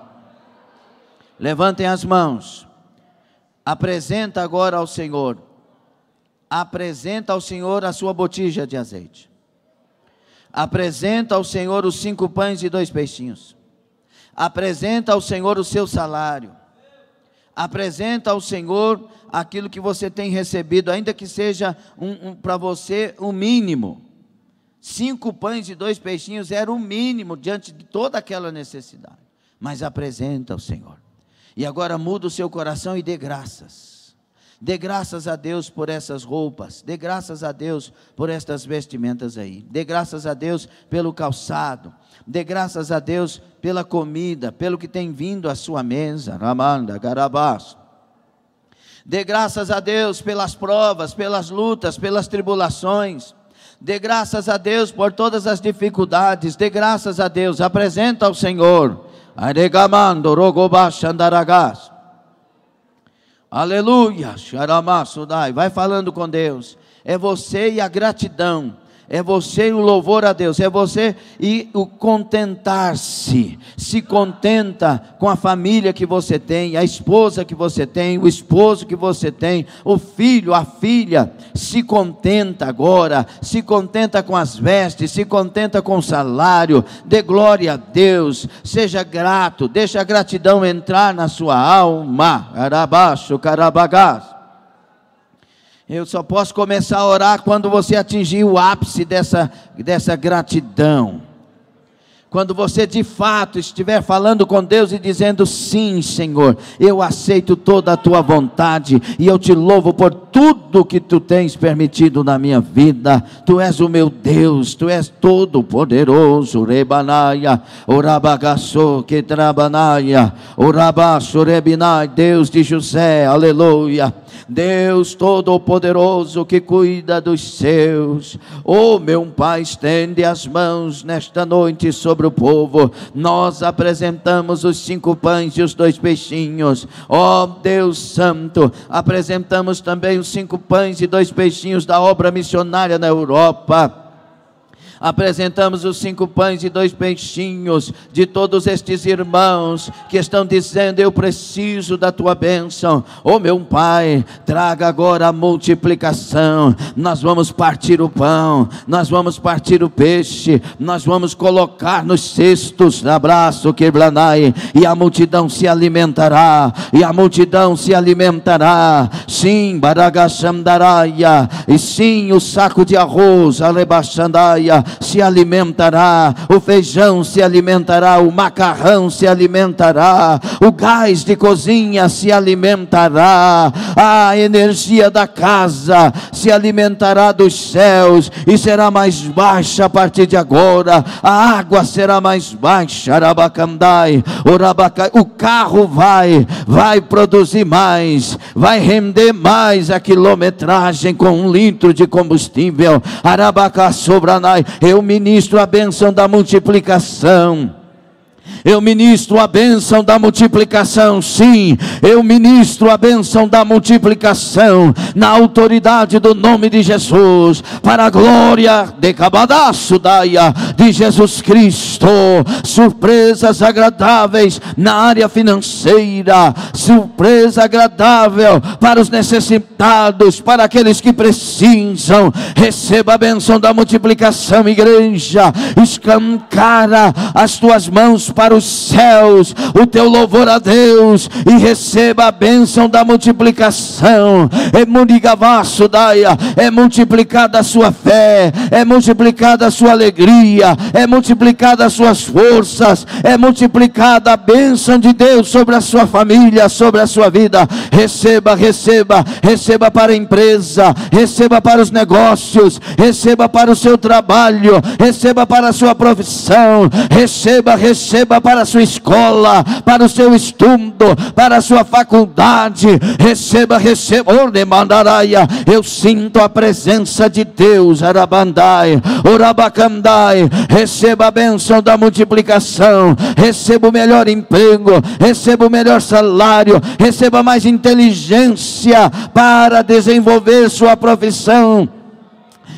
Levantem as mãos. Apresenta agora ao Senhor. Apresenta ao Senhor a sua botija de azeite. Apresenta ao Senhor os 5 pães e 2 peixinhos. Apresenta ao Senhor o seu salário. Apresenta ao Senhor aquilo que você tem recebido, ainda que seja para você o mínimo. 5 pães e 2 peixinhos era o mínimo diante de toda aquela necessidade. Mas apresenta ao Senhor. E agora muda o seu coração e dê graças. Dê graças a Deus por essas roupas. Dê graças a Deus por estas vestimentas aí. Dê graças a Deus pelo calçado. Dê graças a Deus pela comida, pelo que tem vindo à sua mesa. Ramanda, Garabás. Dê graças a Deus pelas provas, pelas lutas, pelas tribulações. Dê graças a Deus por todas as dificuldades. Dê graças a Deus. Apresenta ao Senhor. Aregamando, Rogobás, Andaragás. Aleluia. Xaramassudai. Vai falando com Deus. É você e a gratidão. É você e o louvor a Deus, é você e o contentar-se. Se contenta com a família que você tem, a esposa que você tem, o esposo que você tem, o filho, a filha. Se contenta agora, se contenta com as vestes, se contenta com o salário. Dê glória a Deus, seja grato, deixa a gratidão entrar na sua alma. Arabaixo, carabagás. Eu só posso começar a orar quando você atingir o ápice dessa gratidão. Quando você de fato estiver falando com Deus e dizendo: sim, Senhor, eu aceito toda a tua vontade e eu te louvo por tudo que tu tens permitido na minha vida. Tu és o meu Deus, tu és todo poderoso. Rebanaia, orabagaçô, que trabanaia, orabaço, rebinai, Deus de José, aleluia. Deus Todo-Poderoso que cuida dos seus. Oh meu Pai, estende as mãos nesta noite sobre o povo. Nós apresentamos os 5 pães e os 2 peixinhos. Oh Deus Santo, apresentamos também os 5 pães e 2 peixinhos da obra missionária na Europa. Apresentamos os 5 pães e 2 peixinhos de todos estes irmãos que estão dizendo: eu preciso da tua bênção. Oh meu Pai, traga agora a multiplicação. Nós vamos partir o pão, nós vamos partir o peixe, nós vamos colocar nos cestos, abraço, quebranai, e a multidão se alimentará, e a multidão se alimentará. Sim, baragaxandaraia, e sim, o saco de arroz, alebaxandaia, se alimentará, o feijão se alimentará, o macarrão se alimentará, o gás de cozinha se alimentará, a energia da casa se alimentará dos céus e será mais baixa a partir de agora. A água será mais baixa, arabacandai, orabacai. O carro vai produzir mais, vai render mais a quilometragem com 1 litro de combustível. Arabacá sobranai. Eu ministro a bênção da multiplicação. Eu ministro a bênção da multiplicação, sim, eu ministro a bênção da multiplicação, na autoridade do nome de Jesus, para a glória de Cabadaço Daia, de Jesus Cristo. Surpresas agradáveis na área financeira, surpresa agradável para os necessitados, para aqueles que precisam. Receba a bênção da multiplicação, igreja. Escancara as tuas mãos para os céus, o teu louvor a Deus, e receba a bênção da multiplicação. É multiplicada a sua fé, é multiplicada a sua alegria, é multiplicada as suas forças, é multiplicada a bênção de Deus sobre a sua família, sobre a sua vida. Receba para a empresa, receba para os negócios, receba para o seu trabalho, receba para a sua profissão, receba para a sua escola, para o seu estudo, para a sua faculdade. Receba. Eu sinto a presença de Deus. Arabandai, orabacandai. Receba a bênção da multiplicação. Receba o melhor emprego, receba o melhor salário, receba mais inteligência para desenvolver sua profissão.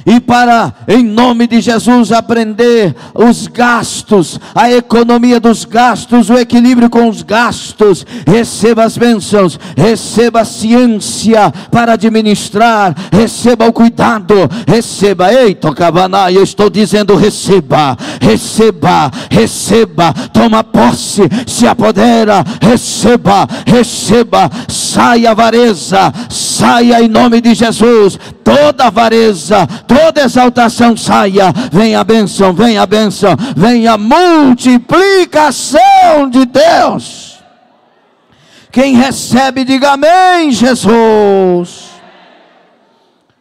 e para, em nome de Jesus, aprender os gastos, a economia dos gastos, o equilíbrio com os gastos. Receba as bênçãos, receba a ciência para administrar, receba o cuidado, receba. Eita, Cavaná, eu estou dizendo: receba, receba, receba, toma posse, se apodera, receba, receba. Saia a avareza, saia em nome de Jesus, toda avareza, toda exaltação saia. Vem a bênção, vem a bênção, vem a multiplicação de Deus. Quem recebe, diga amém, Jesus.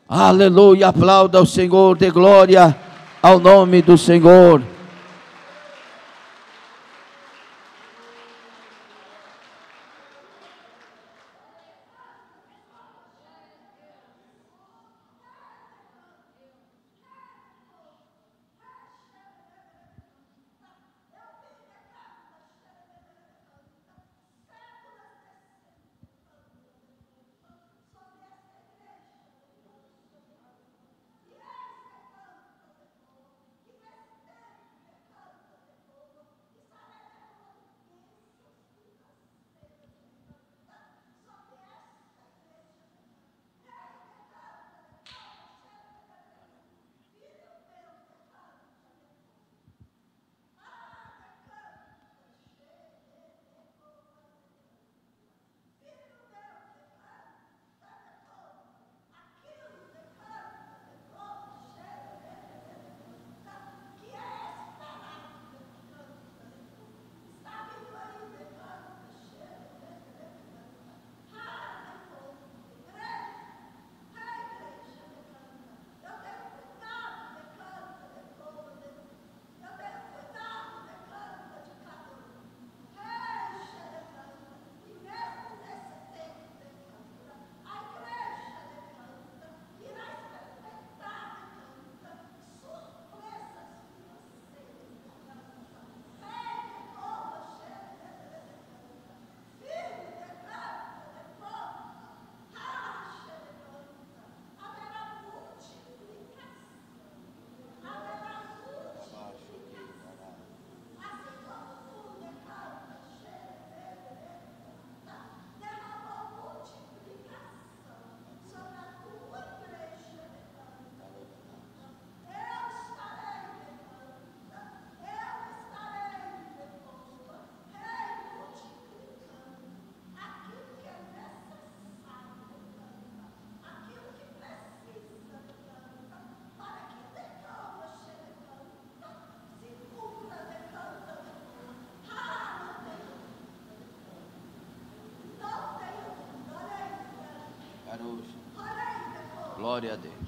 Aleluia, aplauda ao Senhor, dê glória ao nome do Senhor. Glória a Deus.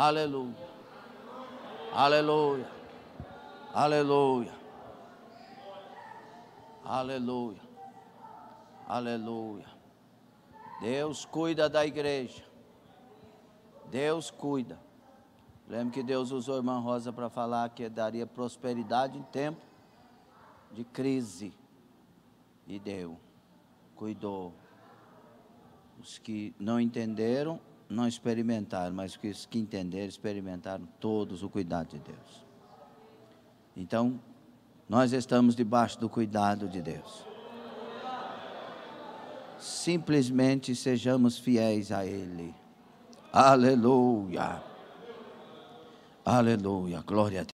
Aleluia. Aleluia. Aleluia. Aleluia. Aleluia. Deus cuida da igreja. Deus cuida. Lembro que Deus usou a irmã Rosa para falar que daria prosperidade em tempo de crise. E deu. Cuidou. Os que não entenderam, não experimentaram, mas os que entenderam, experimentaram todos o cuidado de Deus. Então, nós estamos debaixo do cuidado de Deus. Simplesmente sejamos fiéis a Ele. Aleluia. Aleluia. Glória a Deus.